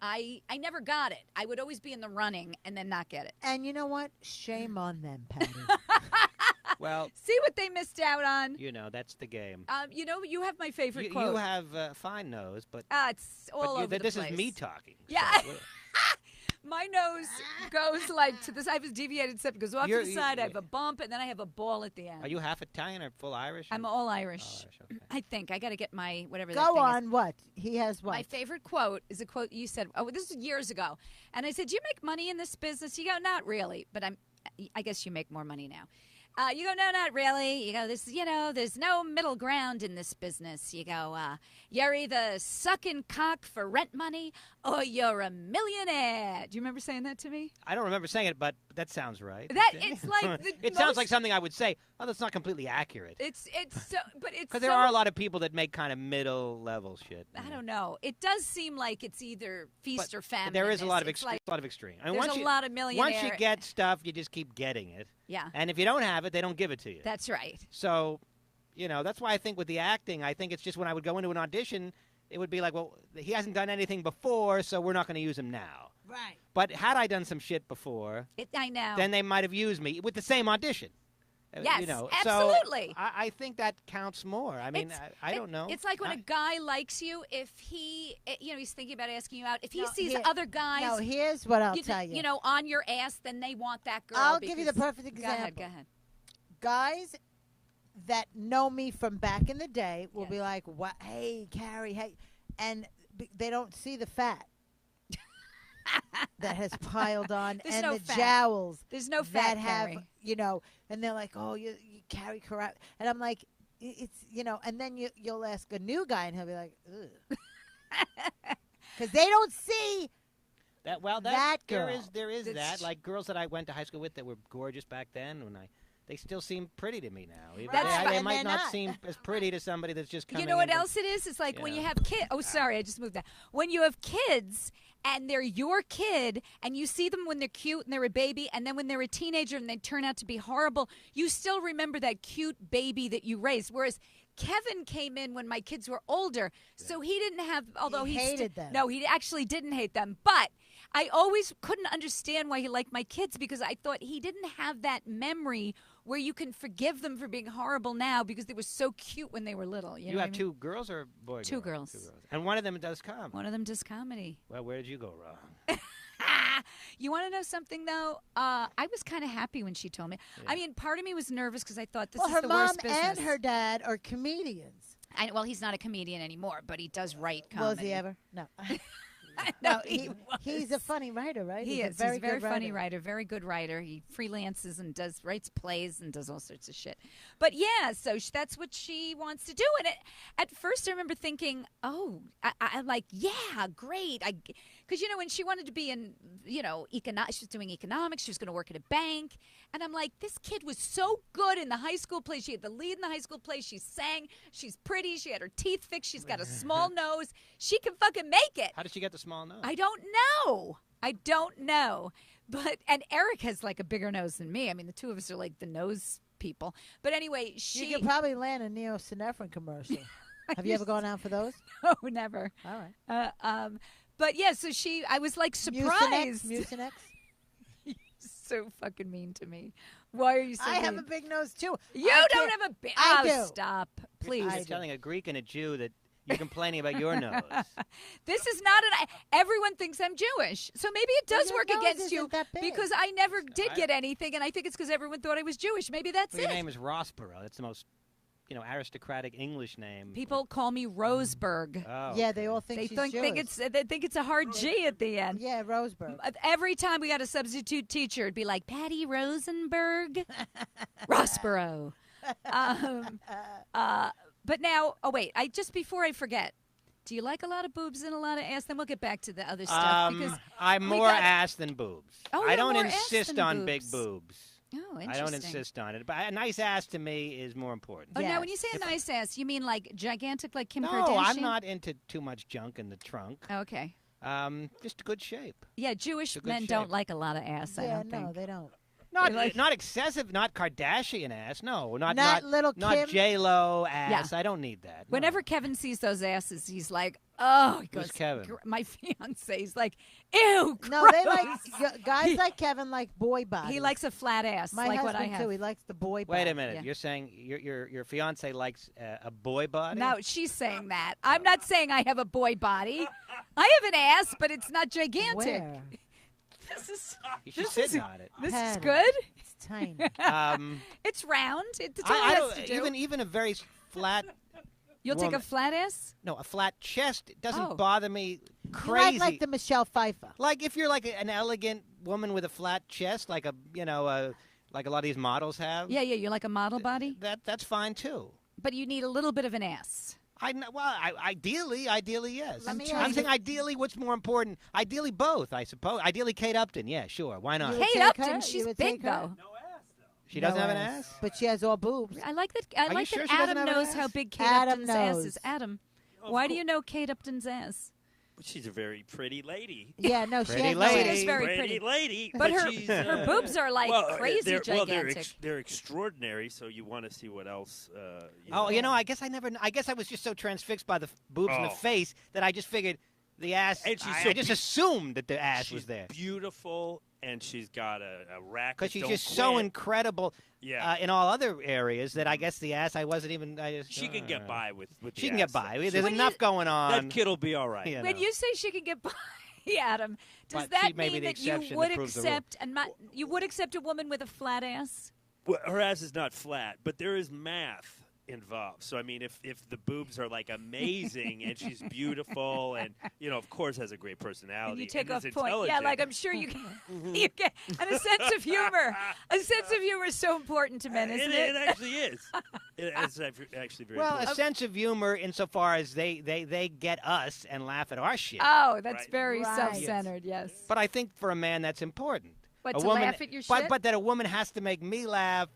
I never got it. I would always be in the running and then not get it. And you know what? Shame on them, Patty. Well, See what they missed out on. that's the game. You have my favorite You quote. have a fine nose, but, It's all over the this place. is me talking. Yeah. So, My nose goes like to this. I have a deviated septum. It goes off to the side. I have a bump, and then I have a ball at the end. are you half Italian or full Irish? I'm or- all Irish. okay. I think I got to get my whatever. that Go thing is. on. What? He has what? My favorite quote is a quote you said. Oh, this was years ago, and I said, "Do you make money in this business?" You go, "Not really," but I guess you make more money now. You go, "No, not really." You go, there's no middle ground in this business. You go, you're either sucking cock for rent money or you're a millionaire. Do you remember saying that to me? I don't remember saying it, but that sounds right. It's like the it sounds most- like something I would say. Oh, that's not completely accurate. It's so, but it's Because there are a lot of people that make kind of middle level shit. I don't know. It does seem like it's either feast or famine. There in is a this. lot of It's like- extreme. I mean, there's once a you, lot of once millionaire. you get stuff, you just keep getting it. Yeah, And if you don't have it, they don't give it to you. that's right. So, that's why I think with the acting, I think it's just when I would go into an audition, it would be like, well, he hasn't done anything before, so we're not going to use him now. Right. But had I done some shit before, I know. then they might have used me with the same audition. Yes, So absolutely. I think that counts more. I mean, I don't know. It's like when a guy likes you, if he, he's thinking about asking you out. If he No, sees here- other guys, No, here's what I'll tell you. on your ass, then they want that girl. I'll give you the because- perfect example. Go ahead. Guys that know me from back in the day will Yes. be like, "What? Hey, Carrie, hey," and they don't see the fat that has piled on There's and no the fat. jowls There's no that fat, have, Carrie. and they're like, "Oh, you carry corrupt," and I'm like, "It's," and then you'll ask a new guy and he'll be like, "Ugh," because they don't see. that girl. there is That's- that. Like girls that I went to high school with that were gorgeous back then, they still seem pretty to me now. Even That's they, right. they And might they're not not. seem as pretty to somebody that's just coming. You know what into- else it is? It's like when you Yeah. have kids. Oh, sorry, I just moved that. When you have kids and they're your kid and you see them when they're cute and they're a baby, and then when they're a teenager and they turn out to be horrible, you still remember that cute baby that you raised. Whereas Kevin came in when my kids were older, so he didn't have, although He he hated them. No, he actually didn't hate them. But I always couldn't understand why he liked my kids because I thought he didn't have that memory where you can forgive them for being horrible now because they were so cute when they were little. You You know what have I mean? two girls or boy? Two girls? girls. And one of them does comedy. One of them does comedy. Well, where did you go wrong? You want to know something, though? I was kind of happy when she told me. I mean, part of me was nervous because I thought this Well, is her the mom worst business. and her dad are comedians. Well, he's not a comedian anymore, but he does write comedy. Was he ever? No. No, He's a funny writer, right? He is. A very He's a very good funny writer, very good writer. He freelances and writes plays and does all sorts of shit. But yeah, so that's what she wants to do. And at first, I remember thinking, "Oh, I'm like, yeah, great." Because when she wanted to be in, she was doing economics. She was going to work at a bank, and I'm like, this kid was so good in the high school play. She had the lead in the high school play. She sang. She's pretty. She had her teeth fixed. She's got a small nose. She can fucking make it. How did she get the small nose? I don't know. And Eric has like a bigger nose than me. I mean, the two of us are like the nose people. But anyway, You could probably land a neosynephrine commercial. Have you ever gone out for those? No, never. All right. But yeah, so I was like surprised. Mucinex? So fucking mean to me. Why are you so I mean? have a big nose too. You don't have a big. I Oh, do. stop, please. You're telling a Greek and a Jew that you're complaining about your nose. This is not everyone thinks I'm Jewish. So maybe it does your work nose against you isn't that big. because I never did get anything, and I think it's because everyone thought I was Jewish. Maybe that's Well, it. your name is Rossborough. That's the most, aristocratic English name. People call me Roseburg. Oh, Yeah, they all think They she's think Jewish. they think it's a hard G at the end. Yeah, Roseburg. Every time we got a substitute teacher, it'd be like Patty Rosenberg, Rossborough. But now, just before I forget, do you like a lot of boobs and a lot of ass? Then we'll get back to the other stuff because I'm we more got- ass than boobs. Oh, I you're don't more ass insist than on big boobs. boobs. Oh, I interesting. don't insist on it, but a nice ass to me is more important. Oh, now when you Yes. say a nice ass, you mean like gigantic, like Kim No, Kardashian? I'm not into too much junk in the trunk. Okay. Just good shape. Yeah, Jewish It's a good men don't shape. like a lot of ass. I Yeah, don't think. no, they don't. Not excessive, not Kardashian ass. No, not little not Kim? J-Lo ass. I don't need that. No. Whenever Kevin sees those asses, he's like, "Oh," he Who's goes, Kevin? My fiance. He's like, "Ew, No, they gross." guys like Kevin like boy bodies. He likes a flat ass, my like husband what I have. too. He likes the boy body. Wait a minute. Yeah. You're saying your fiance likes a boy body? No, she's saying that. I'm not saying I have a boy body. I have an ass, but it's not gigantic. Where? This is You should this sit is on it. this is Patty. good. It's tiny. It's round. It's all I it don't has to do. even a very flat. You'll take a woman- flat ass. No, a flat chest doesn't Oh. bother me You crazy. like the Michelle Pfeiffer. Like if you're like an elegant woman with a flat chest, like like a lot of these models have. Yeah, you're like a model body, That's fine too. but you need a little bit of an ass. Ideally, yes. Let me I'm ask saying you- ideally, what's more important? Ideally, both, I suppose. Ideally, Kate Upton. Yeah, sure. Why not? You would Kate take Upton, her? You she's would big take her? though. She doesn't No have an ass. But she has all boobs. I like that. you That sure she doesn't Adam have an knows ass? how big Kate Adam Upton's ass knows. is. Adam, why do you know Kate Upton's ass? She's a very pretty lady. Yeah, no, she Pretty has lady. She is very pretty. lady. But she's, her boobs are like crazy they're, gigantic. They're extraordinary. So you want to see what else? I guess I guess I was just so transfixed by the boobs and the Oh. face that I just figured the ass. And she's I so just beau- assumed that the ass she's was there beautiful, and she's got a rack. because that she's don't just so quit. incredible Yeah. in all other areas that I guess the ass I wasn't even. She can get by with. The She can ass get by. though. There's When enough you- going on. That kid'll be all right. You When know. you say she can get by, Adam, does But that she may be mean the that you exception would that proves the rule. accept you would accept a woman with a flat ass? Well, her ass is not flat, but there is math involved. So I mean, if the boobs are like amazing and she's beautiful and of course has a great personality, And you take and off is point. Yeah, intelligent, like I'm sure you get and a sense of humor. A sense of humor is so important to men, isn't it actually is. It's actually very Well, important. a sense of humor insofar as they get us and laugh at our shit. Oh, that's Right. very Right. self-centered. Yes. But I think for a man that's important. What, a to woman, laugh at your but, shit? But that a woman has to make me laugh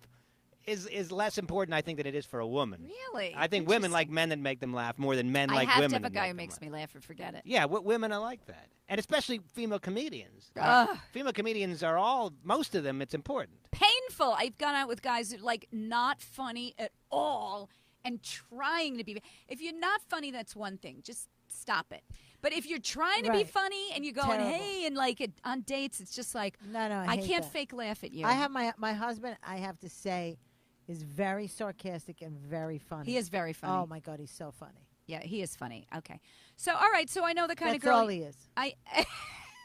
is less important, I think, than it is for a woman. Really? I think women like men that make them laugh more than men I like have women. to have a that guy make who them makes laugh. me laugh or forget it. Yeah, women are like that, and especially female comedians. Ugh. Female comedians are most of them. It's important. Painful. I've gone out with guys who are like not funny at all and trying to be. If you're not funny, that's one thing. Just stop it. But if you're trying to be Right. funny and you're going, Terrible. hey, and like on dates, it's just like, No, I hate can't that. fake laugh at you. I have my husband, I have to say, is very sarcastic and very funny. He is very funny. Oh, my God, he's so funny. Yeah, he is funny. Okay. So, all right. So I know the kind That's of girl. all he is. I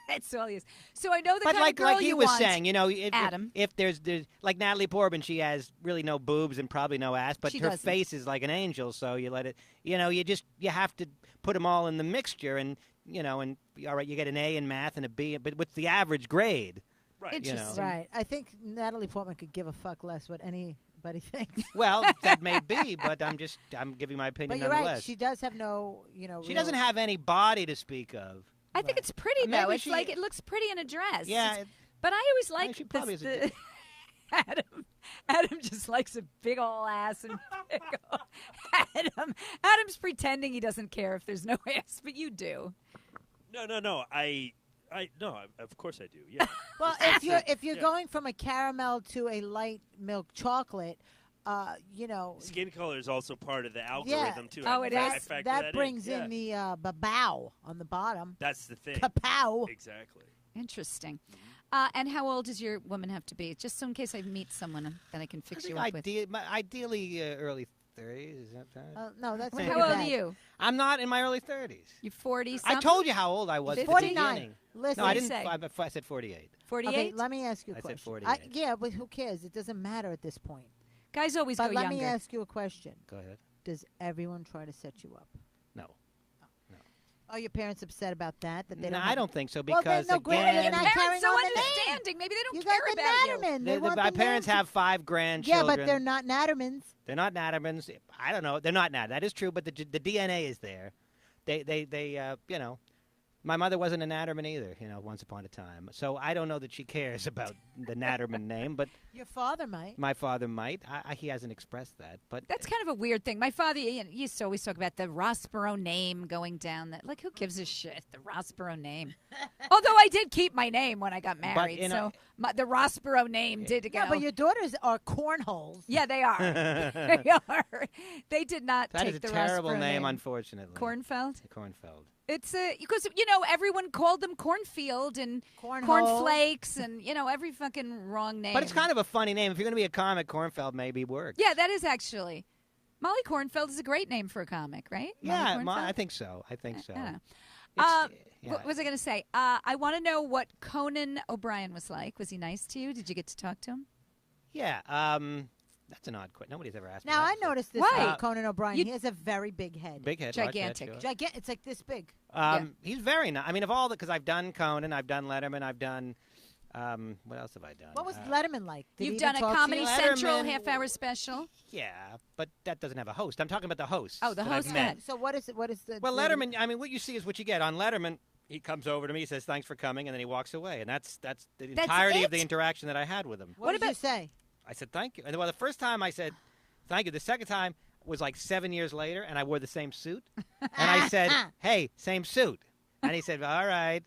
That's all he is. So I know the But kind of girl like he you was want. saying, you know, Adam. if there's like Natalie Portman, she has really no boobs and probably no ass, but She her doesn't. face is like an angel. So you let it, you know, you have to put them all in the mixture, and you know, and all right, you get an A in math and a B, but what's the average grade? Right. Interesting. Right. I think Natalie Portman could give a fuck less what anybody thinks. Well, that may be, but I'm giving my opinion But you're nonetheless. right. She does have no, She doesn't have any body to speak of. I think it's pretty Maybe though. It's she- like it looks pretty in a dress. Yeah, It's- but I always like she probably this, is a Adam just likes a big ol' ass and big ol' Adam's pretending he doesn't care if there's no ass, but you do. No. No, of course I do. Yeah. Well, if you're going from a caramel to a light milk chocolate, you know, Skin color is also part of the algorithm too. Oh, I it fa- is? I factor that brings in in the babow on the bottom. That's the thing. Kapow. Exactly. Interesting. And how old does your woman have to be? Just so in case I meet someone that I can fix you up with. Ideally, early 30s. Is that right? No, that's How not old are bad. you? I'm not in my early 30s. You 40 I told you how old I was at the 49. beginning. Listen, No, I What'd didn't. you say? I said 48. 48? Okay, let me ask you a I said question. 48. Yeah, but who cares? It doesn't matter at this point. Guys always But go let younger. me ask you a question. Go ahead. Does everyone try to set you up? No. Are your parents upset about that? That they No, don't I have- don't think so Well, then, because no, granted, you're again, not Parents carrying so on the name. understanding. Maybe they don't You care got the about you. Naturman. They want my the parents name. have 5 Yeah, grandchildren. but they're not Naturmans. They're not Naturmans. I don't know. They're not Nat. That is true, but the DNA is there. They you know, my mother wasn't a Naturman either, you know, once upon a time. So I don't know that she cares about the Naturman name, but Your father might. my father might. He hasn't expressed that, but That's kind of a weird thing. My father used to always talk about the Rossborough name going down. That like, who gives a shit? The Rossborough name. Although I did keep my name when I got married, you know- so the Rossborough name did go. Yeah, but your daughters are cornholes. Yeah, they are. They are. They did not that take is a the terrible Rossborough name, unfortunately. Cornfeld. Cornfeld. It's because everyone called them cornfield and Cornhole. cornflakes and every fucking wrong name. But it's kind of a funny name. If you're going to be a comic, Cornfeld maybe works. Yeah, that is actually. Molly Cornfeld is a great name for a comic, right? Yeah, Molly Cornfeld? I think so. I think so. I don't know. It's- yeah. What was I going to say? I want to know what Conan O'Brien was like. Was he nice to you? Did you get to talk to him? Yeah, that's an odd question. Nobody's ever asked me Now, that I before. noticed this Why? about Conan O'Brien. You- He has a very big head. Big head. large head, Gigantic. sure. It's like this big. He's very nice. I mean, of all the, because I've done Conan, I've done Letterman, I've done, what else have I done? What was Letterman like? Did he You've even done a talk to Comedy you? Central Letterman- half-hour special. Yeah, but that doesn't have a host. I'm talking about the host. Oh, the that I've host met. had- So what is it? What is the? Well, Letterman, I mean, what you see is what you get. On Letterman, he comes over to me, he says, thanks for coming, and then he walks away. And that's the entirety of the it? interaction that I had with him. What did you say? I said, thank you. And well, the first time I said, thank you. The second time was like 7 years later, and I wore the same suit. And I said, hey, same suit. And he said, all right.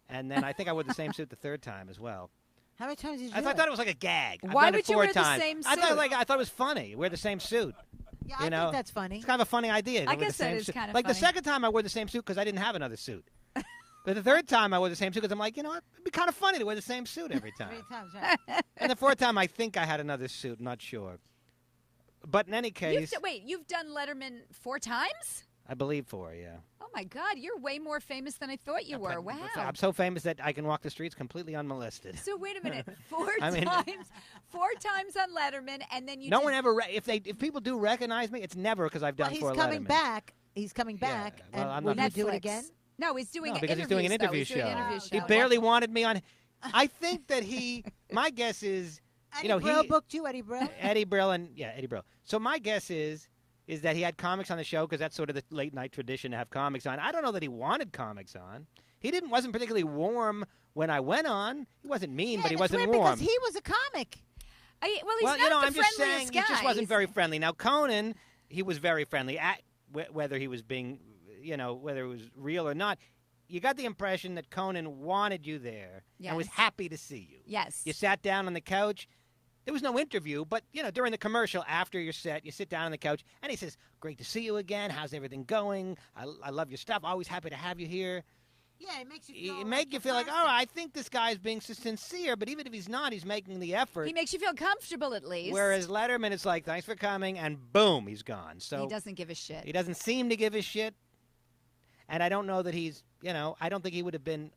And then I think I wore the same suit the third time as well. How many times did you? I do thought it was like a gag. I've Why done it would you 4 wear the times. same I thought suit? I thought it was funny. Wear the same suit. Yeah, you I know? think that's funny. It's kind of a funny idea. I to wear guess the that same is suit. kind of like the funny. second time I wore the same suit because I didn't have another suit. But the third time I wore the same suit because I'm like, you know what? It'd be kind of funny to wear the same suit every time. Three times, right? And the fourth time I think I had another suit. Not sure. But in any case, You've done Letterman 4 times? I believe 4. Yeah. Oh my God, you're way more famous than I thought you were. Wow. I'm so famous that I can walk the streets completely unmolested. So wait a minute, 4 I mean- times, 4 times on Letterman, and then you. No did- one ever. If people do recognize me, it's never because I've Well, done he's 4 coming Lettermans. back. He's coming Yeah, back. well, and I'm will not you do it Netflix. again? No, he's doing No, because he's doing an interviews, interview though. show. He's doing an interview He show. barely wanted me on. I think that he. My guess is Eddie know, Brill he- booked you, Eddie Brill. Eddie Brill Eddie Brill. So my guess is that he had comics on the show because that's sort of the late night tradition to have comics on. I don't know that he wanted comics on. He wasn't particularly warm when I went on. He wasn't mean, Yeah, but he and it's wasn't weird warm. because he was a comic. Well, he's well, not you know, the I'm just saying friendliest he guy. just wasn't He's- very friendly. Now Conan, he was very friendly. Whether he was being, whether it was real or not, you got the impression that Conan wanted you there and was Yes. happy to see you. Yes. You sat down on the couch. There was no interview, but, during the commercial, after your set, you sit down on the couch, and he says, great to see you again. How's everything going? I love your stuff. Always happy to have you here. Yeah, it makes you feel. It make you feel like, oh, I think this guy's being sincere, but even if he's not, he's making the effort. He makes you feel comfortable at least. Whereas Letterman, it's like, thanks for coming, and boom, he's gone. So he doesn't give a shit. he doesn't seem to give a shit, and I don't know that he's, I don't think he would have been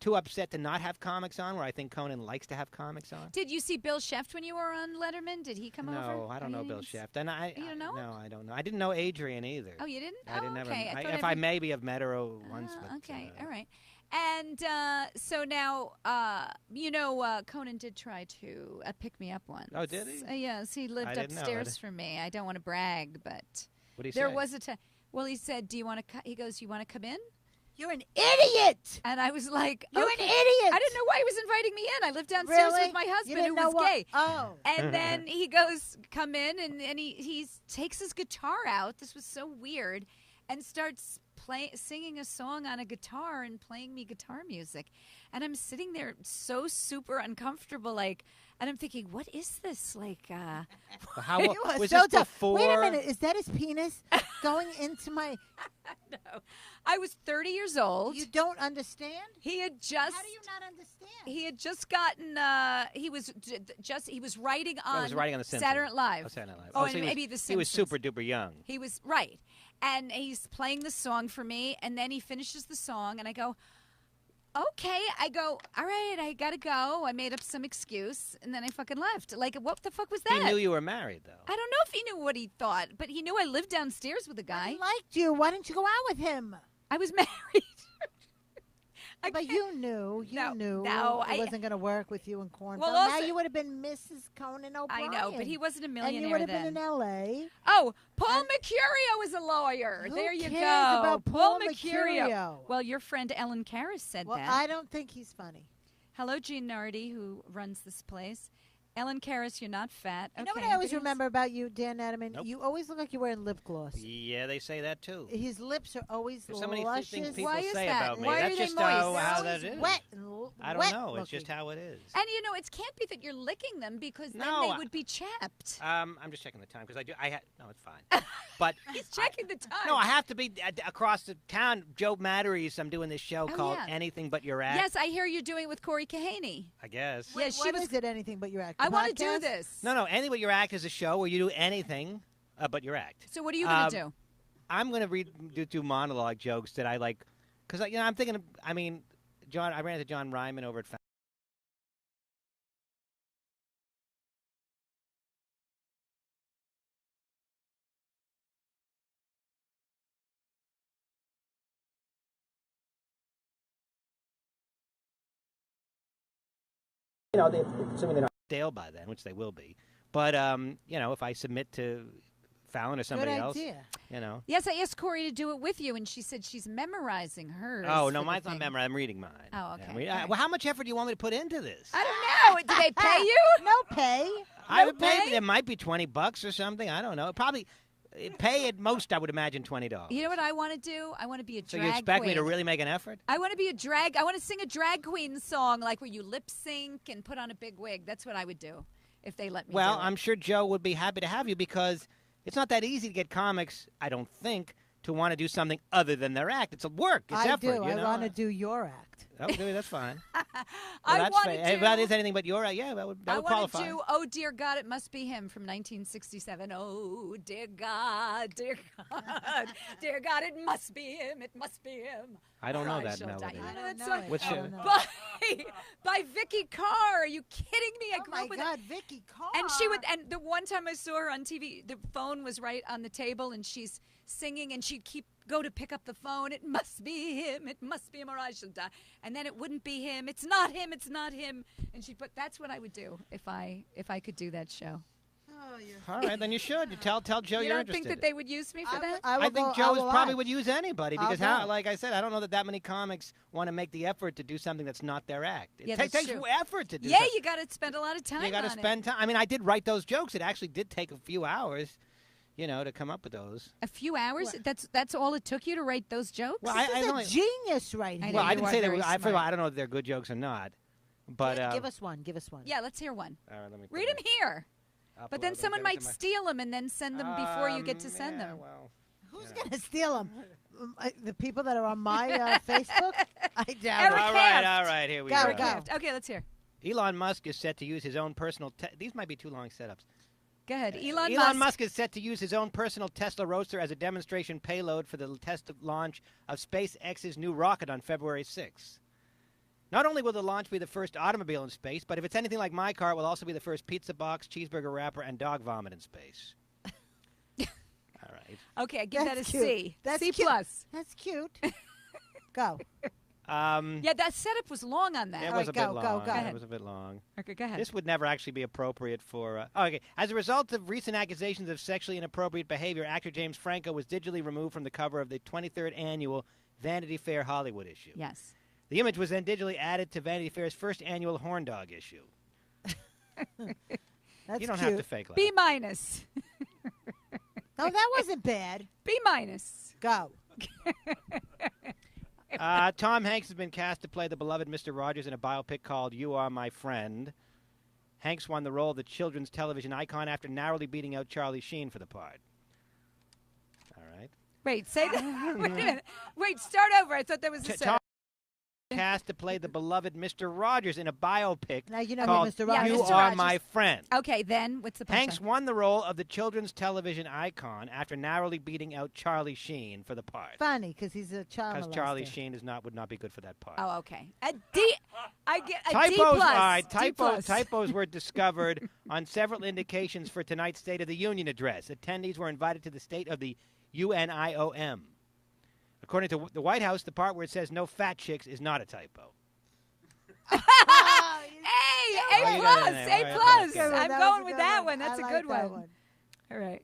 too upset to not have comics on, where I think Conan likes to have comics on. Did you see Bill Scheft when you were on Letterman? Did he come over? No, I don't know Bill Scheft. And You don't know? No, I don't know. I didn't know Adrian either. Oh, you didn't? I didn't ever. Okay. If I maybe have met her once. But, okay, all right. And so now, Conan did try to pick me up once. Oh, did he? Yes, he lived didn't know. upstairs from me. I don't want to brag, but What did he there say? was a time. Well, he said, "Do you want to?" He goes, "You want to come in?" You're an idiot. And I was like, You're okay. an idiot. I didn't know why he was inviting me in. I lived downstairs Really? with my You husband, didn't who know was what? gay. Oh. And then he goes, "Come in," and he takes his guitar out. This was so weird, and starts singing a song on a guitar and playing me guitar music. And I'm sitting there so super uncomfortable, like, and I'm thinking, what is this? Like, How You are was so this tough. before? Wait a minute. Is that his penis going into my? no. I was 30 years old. You don't understand? He had just. How do you not understand? He had just gotten. He was He was writing on. was writing on the Simpsons. Saturday Night Live. Oh, Saturday Night Live. Oh, Oh, and so he was- maybe the Simpsons. He was super duper young. He was right, and he's playing the song for me, and then he finishes the song, and I go, "Okay." I go, "All right, I gotta go." I made up some excuse, and then I fucking left. Like, what the fuck was that? He knew you were married, though. I don't know if he knew what he thought, but he knew I lived downstairs with a guy. He liked you. Why didn't you go out with him? I was married. I But can't- you knew. You No, knew. no, it I- wasn't going to work with you in Cornville. Well, Now also- you would have been Mrs. Conan I O'Brien. know, but he wasn't a And millionaire you would have then. been in L.A. Oh, Paul Mercurio is a lawyer. Who there you cares go. about Paul Mercurio? Well, your friend Ellen Karras said Well, that. I don't think he's funny. Hello, Jean Nardi, who runs this place. Ellen Karras, you're not fat. You know Okay, what I always anybody else? remember about you, Dan Natterman? Nope. You always look like you're wearing lip gloss. Yeah, they say that, too. His lips are always There's so many luscious. things people Why is say that? about me. Why are That's they just moist? how They're that always is. wet and I don't wet know. It's looking. just how it is. And it can't be that you're licking them because then No, they I- would be chapped. I'm just checking the time because no, it's fine. But He's checking the time. no, I have to be across the town. Joe Matteries. I'm doing this show Oh, called yeah. Anything But Your Act. Yes, I hear you're doing it with Corey Kahaney. I guess. Yeah, she What was. is it? Anything but your act? I want to do Podcast? this. No, Anything But Your Act is a show where you do anything but your act. So what are you going to Um, do? I'm going to do monologue jokes that I like because I'm thinking. I ran into John Ryman over at. Assuming they're not stale by then, which they will be. But if I submit to Fallon or somebody Good else, idea. Yes, I asked Corey to do it with you, and she said she's memorizing hers. Oh for no, the mine's not thing. memorized. I'm reading mine. Oh, okay. Yeah, I mean, All right. well, how much effort do you want me to put into this? I don't know. Did they pay you? No pay. I no would pay. pay? It might be $20 or something. I don't know. Probably pay at most. I would imagine $20. You know what I want to do? I want to be a So drag you expect me to queen. really make an effort? I want to be a drag. I want to sing a drag queen song, like where you lip sync and put on a big wig. That's what I would do if they let me. Well, do it. I'm sure Joe would be happy to have you because it's not that easy to get comics, I don't think, to want to do something other than their act. It's a work. It's I effort. do. You know? I want to do your act. Okay, that's fine. I that's want fine. to If that is anything but your act, yeah, that would I want qualify. to do "Oh Dear God, It Must Be Him" from 1967. Oh dear God, dear God, it must be him. It must be him. I don't know Or I that shall die. melody. You I know don't that know song? it. What's I your- don't know. By Vicky Carr. Are you kidding me? I Oh grew my up with God, Vicky Carr. And she would, and the one time I saw her on TV, the phone was right on the table, and she's singing, and she'd go to pick up the phone. It must be him. It must be him, or I shall die. And then it wouldn't be him. It's not him. It's not him. And she'd put. That's what I would do if I could do that show. Oh, you're All right, then you should. You tell Joe you you're don't interested. think that they would use me for that? I think Joe probably would use anybody I'll because, go. like I said, I don't know that many comics want to make the effort to do something that's not their act. It Yeah, takes that's true. effort to do Yeah, something. you got to spend a lot of time. You got to on spend time. I mean, I did write those jokes. It actually did take a few hours, to come up with those. a few hours. What? That's all it took you to write those jokes. Well, This I is don't a know. genius right I here. know Well, I you didn't are say they very were. First of smart. all, I don't know if they're good jokes or not. But Give us one. Give us one. Yeah, let's hear one. all right, let me Read them here. But then someone might steal steal them and then send them before you get to send them. Well, Who's gonna steal them? The people that are on my Facebook? I doubt Eric it. all Kraft. right, here we Go, go. Eric go. Kraft. Okay, let's hear. Elon Musk is set to use his own personal. These might be too long setups. Go ahead. Elon Musk is set to use his own personal Tesla Roadster as a demonstration payload for the test launch of SpaceX's new rocket on February 6th. Not only will the launch be the first automobile in space, but if it's anything like my car, it will also be the first pizza box, cheeseburger wrapper, and dog vomit in space. All right. Okay, I give that a That's cute. C. That's C cute. plus. That's cute. Go. Yeah, that setup was long on that. It All was right, a bit go, long. go, go. It was a bit long. Okay, go ahead. This would never actually be appropriate for... okay. As a result of recent accusations of sexually inappropriate behavior, actor James Franco was digitally removed from the cover of the 23rd annual Vanity Fair Hollywood issue. Yes. The image was then digitally added to Vanity Fair's first annual Horn Dog issue. That's You don't cute. have to fake laugh. B minus. No, that wasn't bad. B minus. Go. Tom Hanks has been cast to play the beloved Mr. Rogers in a biopic called You Are My Friend. Hanks won the role of the children's television icon after narrowly beating out Charlie Sheen for the part. All right. Wait, say that. Wait a minute. Wait, start over. I thought that was the Tom setup. cast to play the beloved Mr. Rogers in a biopic Now you know called him, Mr. Yeah, Rogers. You Mr. Are Rogers. My Friend. Okay, then what's the punchline? Hanks won the role of the children's television icon after narrowly beating out Charlie Sheen for the part. Funny, because he's a child Because Charlie molester. Sheen would not be good for that part. Oh, okay. A D. I get a Typos, D plus. all right, D plus. typos were discovered on several indications for tonight's State of the Union address. Attendees were invited to the State of the UNIOM. According to the White House, the part where it says no fat chicks is not a typo. A you got plus, it in there. A All right, plus. okay. Good one. I'm That going was a with good that one. one. That's I a like good that one. All right.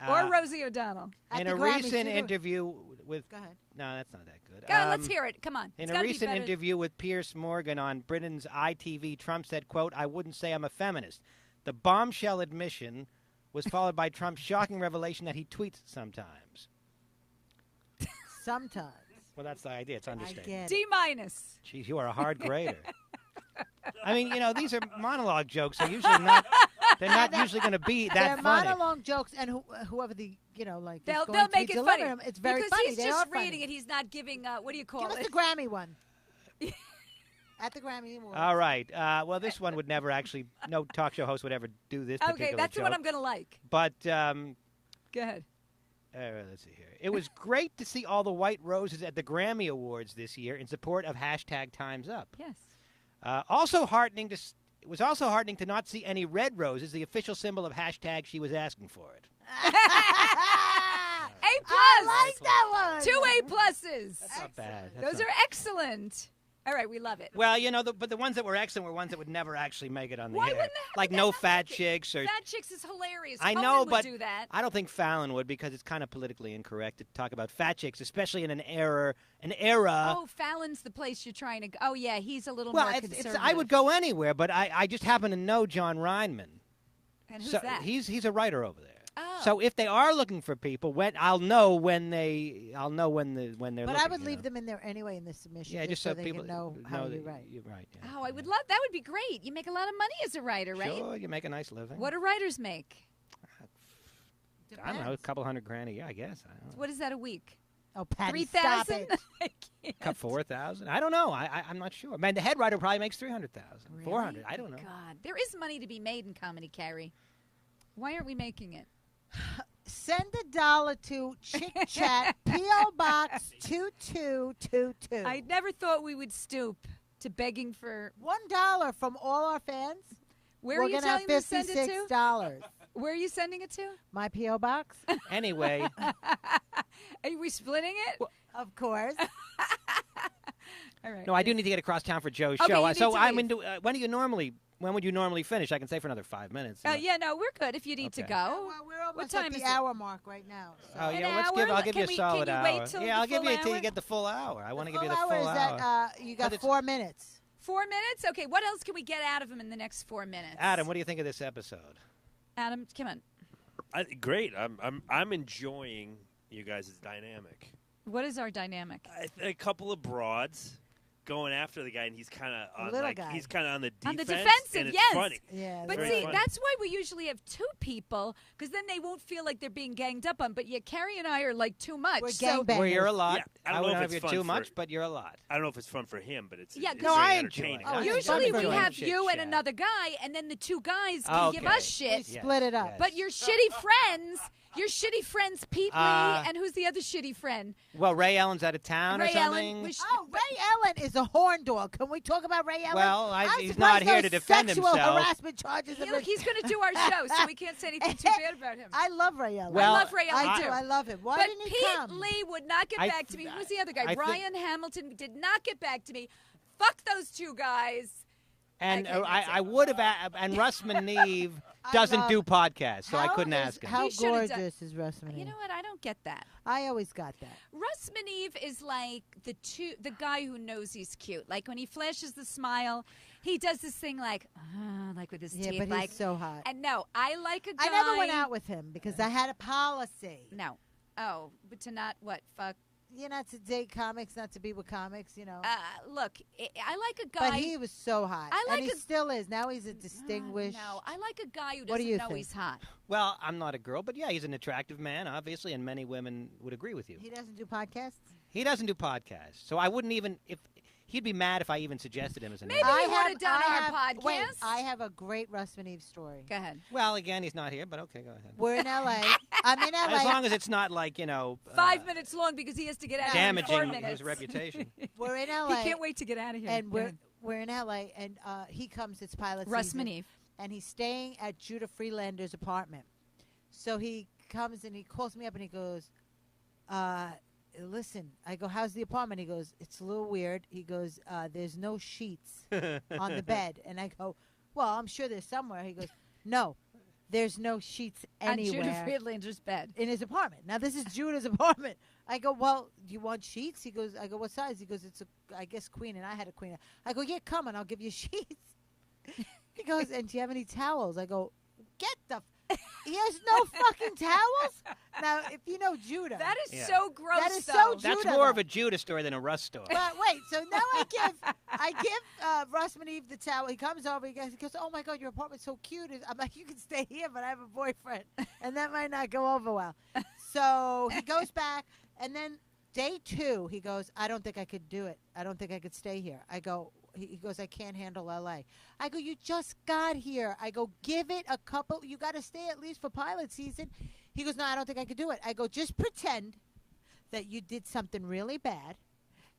Uh, Or Rosie O'Donnell. At in the a Grammys, recent you do it. interview with... Go ahead. No, that's not that good. Go on, let's hear it. Come on. In It's a gotta be recent better. interview with Piers Morgan on Britain's ITV, Trump said, quote, "I wouldn't say I'm a feminist." The bombshell admission was followed by Trump's shocking revelation that he tweets sometimes. Sometimes. Well, that's the idea. It's I understated. get it. D minus. Jeez, you are a hard grader. I mean, these are monologue jokes. They're usually not. They're not usually going to be that They're funny. monologue jokes, and whoever the like They'll is going to make be it funny. delivering them, it's very because funny. he's They just are funny. reading it. He's not giving. What do you call Give us it? the Grammy one. At the Grammy Awards. All right. Well, this one would never actually. No talk show host would ever do this particular Okay, that's the joke. one I'm going to like. But Go ahead. let's see here. It was great to see all the white roses at the Grammy Awards this year in support of #TimesUp. Yes. It was also heartening to not see any red roses, the official symbol of # she was asking for it. A plus. I like that one. 2 A pluses. That's not bad. Those are excellent. All right, we love it. Well, but the ones that were excellent were ones that would never actually make it on the Why air. wouldn't they? Like Would they no not fat make it? chicks or. Fat chicks is hilarious. I Conan know, would but do that. I don't think Fallon would because it's kind of politically incorrect to talk about fat chicks, especially in an era. Oh, Fallon's the place you're trying to go. Oh, yeah, he's a little more Well, conservative. I would go anywhere, but I just happen to know John Reinman. And who's So that? he's a writer over there. Oh. So if they are looking for people, I'll know when they're But looking. I would leave them in there anyway in the submission. Yeah, just so so they people can know how you that write. You're right. Yeah. Oh, I would love that. Would be great. You make a lot of money as a writer, right? Sure, you make a nice living. What do writers make? I don't know, a Depends. couple $100,000 a year, I guess. I don't know. What is that a week? Oh, Patty, stop 3,000? it. I can't. Cut 4,000. I don't know. I'm not sure. Man, the head writer probably makes 300,000, Really? 400. I don't know. God, there is money to be made in comedy, Carrie. Why aren't we making it? Send $1 to Chick Chat P.O. Box 2222. I never thought we would stoop to begging for. $1 from all our fans. Where We're are you gonna have telling them to send it to? $56. Where are you sending it to? My P.O. Box, Are Anyway, we splitting it? of course. All right. no, I do need to get across town for Joe's Okay, show. you need So to I'm leave. into. When would you normally finish? I can stay for another 5 minutes. Yeah, no, we're good if you need to Okay. go. Well, we're almost time at is the it? hour mark right now. So. Oh An yeah, hour? I'll give you Can a solid you hour. wait till Yeah, the I'll give full you until hour? you get the full hour. I want to give you the Full full hour hour. is that you got it's- 4 minutes. 4 minutes? Okay, what else can we get out of him in the next 4 minutes? Adam, what do you think of this episode? Adam, come on. Great. I'm enjoying you guys' dynamic. What is our dynamic? A couple of broads going after the guy, and he's kind of on Little guy. he's kind of on the defense. On the defensive, and it's yes. funny. Yeah. But Very see, funny. that's why we usually have 2 people, because then they won't feel like they're being ganged up on. But yeah, Carrie and I are like too much. We're so gangbangers. Well, you're a lot. Yeah, I don't know wouldn't if know it's you're fun too for- much, but you're a lot. I don't know if it's fun for him, but it's Yeah, it's no, very I enjoy entertaining. it. Oh, it's usually fun we for have chit you and chat. another guy, and then the 2 guys can give Okay. us shit. Yeah. Split it up. Yes. But your shitty friends, Pete Lee, and who's the other shitty friend? Well, Ray Allen's out of town Ray or Allen something. was Oh, Ray Allen is a horn dog. Can we talk about Ray Allen? Well, I'm he's surprised not here no to defend sexual himself. harassment charges. have Look, been- he's going to do our show, so we can't say anything too bad about him. I love Ray Allen. Well, I love Ray Allen, I too. do. I love him. Why But didn't he Pete come? Lee would not get I back to th- me. Who's the other guy? I think- Brian Hamilton did not get back to me. Fuck those two guys. And Okay, that's I it. would have, and Russ Maneve doesn't love- do podcasts, so I How couldn't is- ask him. How He should've done- gorgeous is Russ Maneve? You know what? I don't get that. I always got that. Russ Maneve is like the guy who knows he's cute. Like when he flashes the smile, he does this thing like with his Yeah, teeth. but like, he's so hot. And no, I like a guy. I never went out with him because I had a policy. No. Oh, but to not what? Fuck. Not to date comics, not to be with comics, Look, I like a guy. But he was so hot. I like and he a- still is. Now he's a distinguished. No, I like a guy who What do doesn't you know think? he's hot. Well, I'm not a girl, but yeah, he's an attractive man, obviously, and many women would agree with you. He doesn't do podcasts? He doesn't do podcasts, so I wouldn't even if he'd be mad if I even suggested him as a Maybe name. he would have done our podcast. Wait, I have a great Russ Maneve story. Go ahead. Well, again, he's not here, but okay, go ahead. We're in L.A. I'm in L.A. As long as it's not like 5 minutes long because he has to get out of here in 4 damaging minutes. his reputation. We're in He L.A. can't wait to get out of here. And Go ahead. we're in L.A. and he comes. It's pilot Russ season, Maneve. and he's staying at Judah Freelander's apartment. So he comes and he calls me up and he goes, listen. I go, how's the apartment? He goes, it's a little weird. He goes, there's no sheets on the bed. And I go, well, I'm sure there's somewhere. He goes, no, there's no sheets On Judah anywhere Friedlander's bed. in his apartment. Now, this is Judah's apartment. I go, well, do you want sheets? He goes, I go, what size? He goes, it's I guess queen, and I had a queen. I go, yeah, come on, I'll give you sheets. He goes, and do you have any towels? I go, get the. He has no fucking towels. Now, if you know Judah, That is Yeah. so gross. That is so though. That's Judah, more though. of a Judah story than a Russ story. But wait, so now I give Russ Maneve the towel. He comes over. He goes, oh my God, your apartment's so cute. I'm like, you can stay here, but I have a boyfriend, and that might not go over well. So he goes back, and then day 2, he goes, I don't think I could do it. I don't think I could stay here. I go. He goes, I can't handle L.A. I go, you just got here. I go, give it a couple. You got to stay at least for pilot season. He goes, no, I don't think I could do it. I go, just pretend that you did something really bad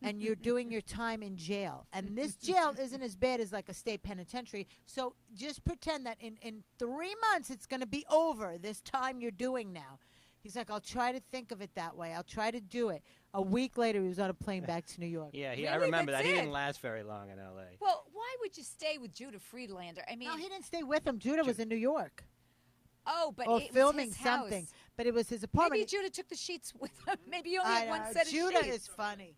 and you're doing your time in jail. And this jail isn't as bad as like a state penitentiary. So just pretend that in 3 months it's going to be over, this time you're doing now. He's like, I'll try to think of it that way. I'll try to do it. A week later, he was on a plane back to New York. Yeah, I Really? remember that. That's He it? didn't last very long in L.A. Well, why would you stay with Judah Friedlander? I mean, No, he didn't stay with him. Judah was in New York but or it filming was his house. something. But it was his apartment. Maybe Judah took the sheets with him. Maybe he only I had one know. set of Judah sheets. is funny.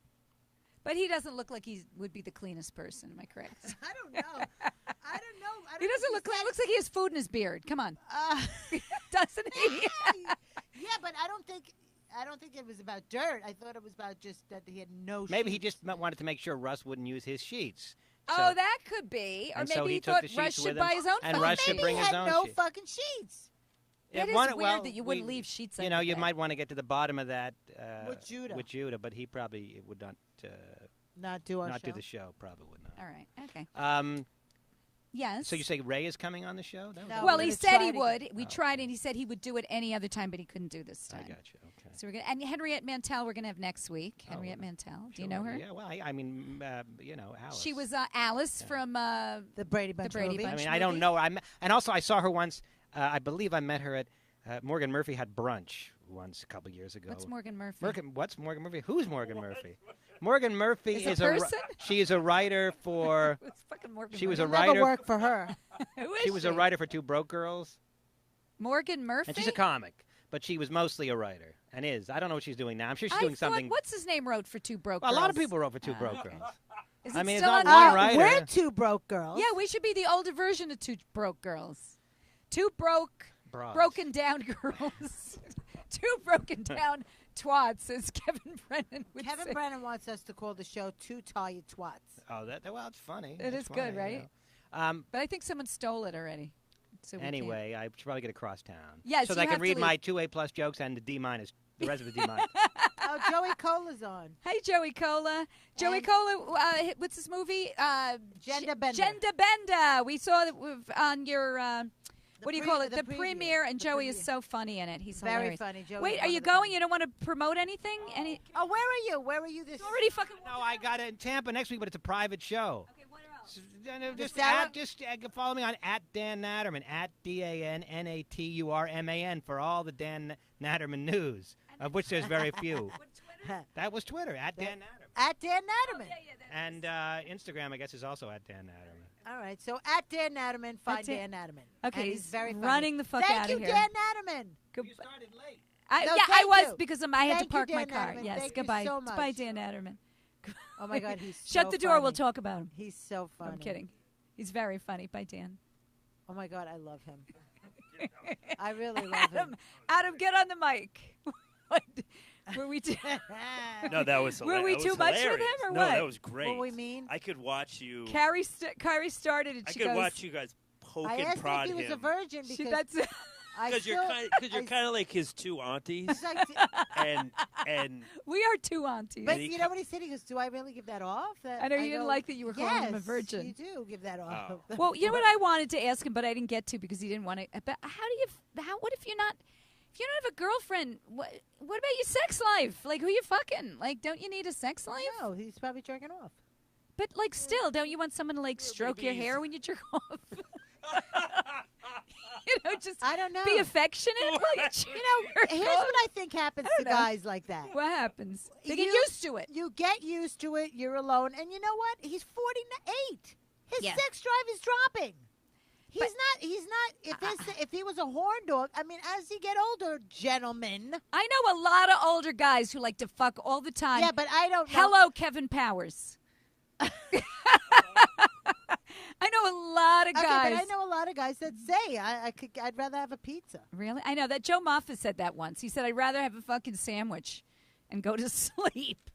But he doesn't look like he would be the cleanest person. Am I correct? I don't know. I don't know. He doesn't look like. Looks like he has food in his beard. Come on, Uh, doesn't he? yeah, but I don't think it was about dirt. I thought it was about just that he had no. Maybe he sheets. just wanted to make sure Russ wouldn't use his sheets. Oh, So- that could be. Or and maybe so he he took thought the sheets Rush with should him, buy his own. and fucking Russ should Maybe bring he his had own no sheets. fucking sheets. It is one- weird that you wouldn't leave sheets. You on know, your you bed. might want to get to the bottom of that With Judah. but he probably would not Not do our not show. do the show. Probably would not. All right. Okay. Yes. So you say Ray is coming on the show? That was No, all well, we're he gonna said try he to would. get- We tried, and he said he would do it any other time, but he couldn't do this I time. got you. Okay. So we're gonna and Henriette Mantel. We're gonna have next week. Oh, Henriette well, Mantel. Do Sure, you know her? Yeah. Well, I mean, Alice. She was Alice from. The Brady Bunch. Brady movie. Bunch. I mean, I don't movie? know. And also I saw her once. I believe I met her at Morgan Murphy had brunch once a couple years ago. What's Morgan Murphy? What's Morgan Murphy? Who's Morgan Murphy? Morgan Murphy Is a person? She is a writer for. Who's fucking Morgan She was Murphy? a Never writer. worked for her. Who is She was a writer for Two Broke Girls, Morgan Murphy. and she's a comic, but she was mostly a writer and is. I don't know what she's doing now. I'm sure she's I doing thought, something. What's his name wrote for Two Broke Well, Girls? a lot of people wrote for Two Broke okay. Girls. Is I it mean, it's still not on one there? writer. We're two broke girls. Yeah, we should be the older version of Two Broke Girls. Two broke, Bras. broken down girls. Two broken down twats, as Kevin Brennan would Kevin say. Brennan wants us to call the show Two Tired Twats. Oh, well, it's funny. It It's is good, funny, right? you know. But I think someone stole it already. So we can't. Anyway, I should probably get across town. Yes, so you that I have can to read leave. my 2A+ jokes and the D-, the rest of the D-. Oh, Joey Cola's on. Hey, Joey Cola. Joey And- Cola, what's this movie? Gender Bender. Gender Bender. We saw that on your what do you call it? The The preview. premiere, and The Joey is preview. so funny in it. He's Very hilarious. funny. Joey's Wait, are one you of the going? funniest. You don't want to promote anything? Any? Oh, where are you? Where are you this? Already fucking. No, I got it in Tampa next week, but it's a private show. Okay, what else? Just follow me on @Dan Naturman, @DANNATURMAN for all the Dan Naturman news, of which there's very few. What, Twitter? That was Twitter, @Dan Naturman. At Dan Naturman. Yeah, that And Instagram, I guess, is also @Dan Naturman. All right, so at Dan Naturman, find That's it. Dan Naturman. Okay, And he's very funny. running the fuck Thank out you, of here. Dan Naturman. Good- You started late. No, yeah, I thank was you. because I had Thank to park you, my Dan car. Naturman. Yes, Thank you goodbye. so Goodbye, much. Dan Naturman. Oh my God, he's Shut so the door. We'll funny. talk about him. He's so funny. I'm kidding. He's very funny. Bye, Dan. Oh my God, I love him. I really love him. Adam, get on the mic. What? Were we too, No, that was Were we that was too much with hilarious. him or no, what? that was great. What we mean? I could watch you. Carrie started and I she could goes. watch you guys poke I and asked him prod if he was a him. virgin She, because that's I Because you're still- kind of like his two aunties, He's like, and we are two aunties. but he you know what he said? He goes, "Do I really give that off?" That I know you didn't go, like that you were calling him a "Yes, virgin." You do give that off. Oh. Well, you know what I wanted to ask him, but I didn't get to because he didn't want to. But what if you don't have a girlfriend? What about your sex life? Like, who you fucking? Like, don't you need a sex life? No, he's probably jerking off. But like, still, don't you want someone to like stroke your hair when you jerk off? Just I don't know. be affectionate. while you jerk Here's off. what I think happens to don't know. guys like that. What happens? They get You- used to it. You get used to it. You're alone, and you know what? He's 48. His Yeah. sex drive is dropping. He's not. He's not. If he was a horn dog, I mean, as he get older, gentlemen. I know a lot of older guys who like to fuck all the time. Yeah, but I don't know. Hello, Kevin Powers. I know a lot of Okay, guys. but I know a lot of guys that say I'd rather have a pizza. Really? I know that Joe Moffat said that once. He said, I'd rather have a fucking sandwich and go to sleep.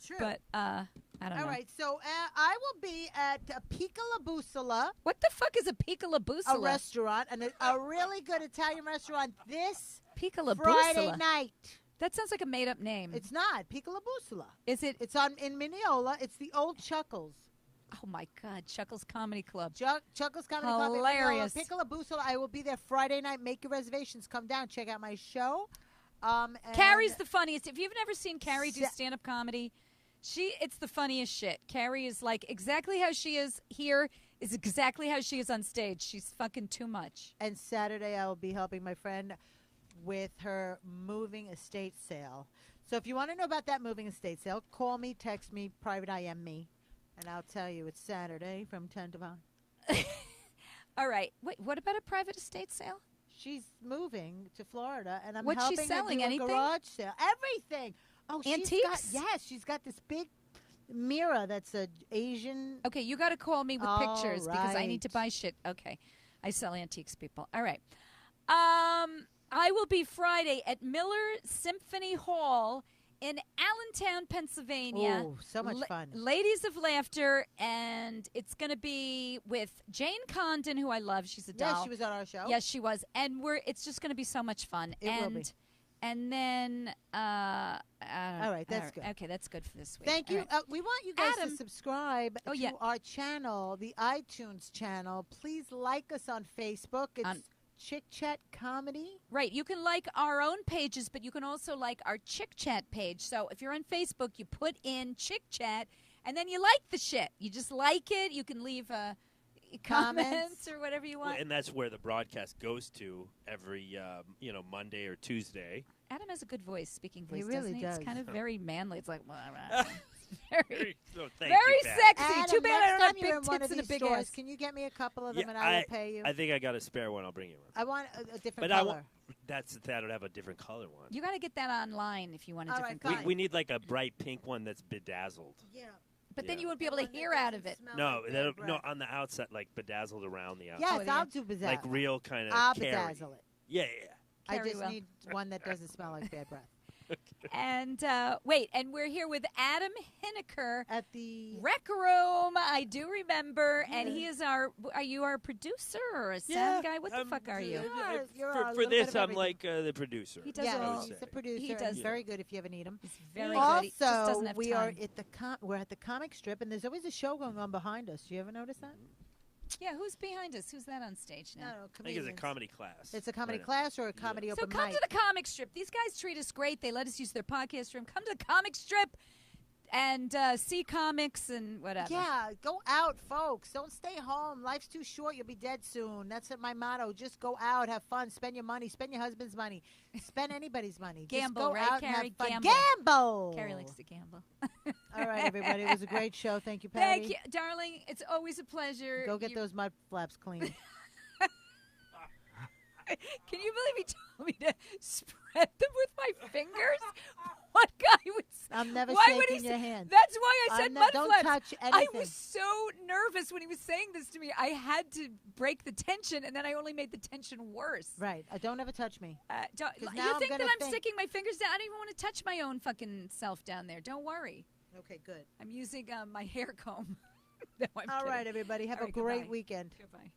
True. But I don't know. All right, so I will be at Piccola Bussola, What the fuck is a piccola a bussola? restaurant, and a really good Italian restaurant this Piccola Friday bussola. night. That sounds like a made-up name. It's not Piccola Bussola. Is it? It's in Mineola. It's the old Chuckles. Oh, my God. Chuckles Comedy Club. Chuckles Comedy Club. in Hilarious. Mineola. Piccola Bussola. I will be there Friday night. Make your reservations. Come down. Check out my show. And Carrie's the funniest. If you've never seen Carrie do Se- stand-up comedy, it's the funniest shit. Carrie is like exactly how she is here is exactly how she is on stage. She's fucking too much. And Saturday I will be helping my friend with her moving estate sale. So if you want to know about that moving estate sale, call me, text me, private IM me, and I'll tell you it's Saturday from 10 to 5. All right. Wait, what about a private estate sale? She's moving to Florida, and I'm What's she helping selling? her do Anything? a garage sale. Everything. Oh, Antiques? She's got this big mirror that's a Asian. Okay, you got to call me with All pictures because I need to right. buy shit. Okay. I sell antiques, people. All right. I will be Friday at Miller Symphony Hall in Allentown, Pennsylvania. Oh, so much fun. Ladies of Laughter, and it's going to be with Jane Condon, who I love. She's a doll. Yes, she was on our show. Yes, she was, and it's just going to be so much fun. It will be. And then, All right, that's good. Okay, that's good for this week. Thank All you. right. We want you guys Adam. to subscribe Oh, to yeah. our channel, the iTunes channel. Please like us on Facebook. It's On- Chick Chat Comedy. Right, you can like our own pages, but you can also like our Chick Chat page. So if you're on Facebook, you put in Chick Chat, and then you like the shit. You just like it. You can leave comments or whatever you want. and that's where the broadcast goes to every Monday or Tuesday. Adam has a good voice, speaking He voice, really doesn't he? does. It's kind of very manly. It's like, very, So thank very you, Pat. sexy. Adam, Too bad I next don't time have you're in big one of tits and a these big stores, ass. can you get me a couple of them Yeah, and I will pay you? I think I got a spare one. I'll bring you one. I want a different But color. that's the thing. I don't have a different color one. You got to get that online if you want a All different right, color. fine. We need like a bright pink one that's bedazzled. Yeah. But then Yeah. you wouldn't be able to hear out of it. No, no, on the outside, like bedazzled around the outside. Yes, yeah. I'll do bedazzle. Like real kind of I'll carry. bedazzle it. Yeah. I Carry just well. need one that doesn't smell like bad breath. And wait, and we're here with Adam Hineker, At the Rec Room. I do remember, and he is are you our producer or a sound guy? What the fuck are you? You're a For little bit this, of I'm everything. like the producer. He does yeah, it all. he's the producer. He and does- very good if you ever need him. He's very also, good. He just doesn't have we time. are at we're at the comic strip, and there's always a show going on behind us. Do you ever notice that? Yeah, who's behind us? Who's that on stage now? No, I think it's a comedians. comedy class. It's a comedy Right. class or a comedy So open come mic. to the comic strip. These guys treat us great. They let us use their podcast room. Come to the comic strip and see comics and whatever. Yeah, go out, folks. Don't stay home. Life's too short. You'll be dead soon. That's my motto. Just go out, have fun, spend your money, spend your husband's money, spend anybody's money. Gamble, Just go right, out and Carrie? have fun. Gamble. Gamble. Carrie likes to gamble. All right, everybody. It was a great show. Thank you, Patty. Thank you, darling. It's always a pleasure. Go get those mud flaps clean. Can you believe he told me to spread them with my fingers? What guy would? I'm never Why would he shaking your say- hand. That's why I said mud don't flaps. touch I anything. was so nervous when he was saying this to me. I had to break the tension, and then I only made the tension worse. Right. Don't ever touch me. Don't, 'Cause you now I'm think that gonna I'm think- sticking my fingers down? I don't even want to touch my own fucking self down there. Don't worry. Okay, good. I'm using my hair comb. No, I'm All kidding. right, everybody. Have All a right, great goodbye. weekend. Goodbye.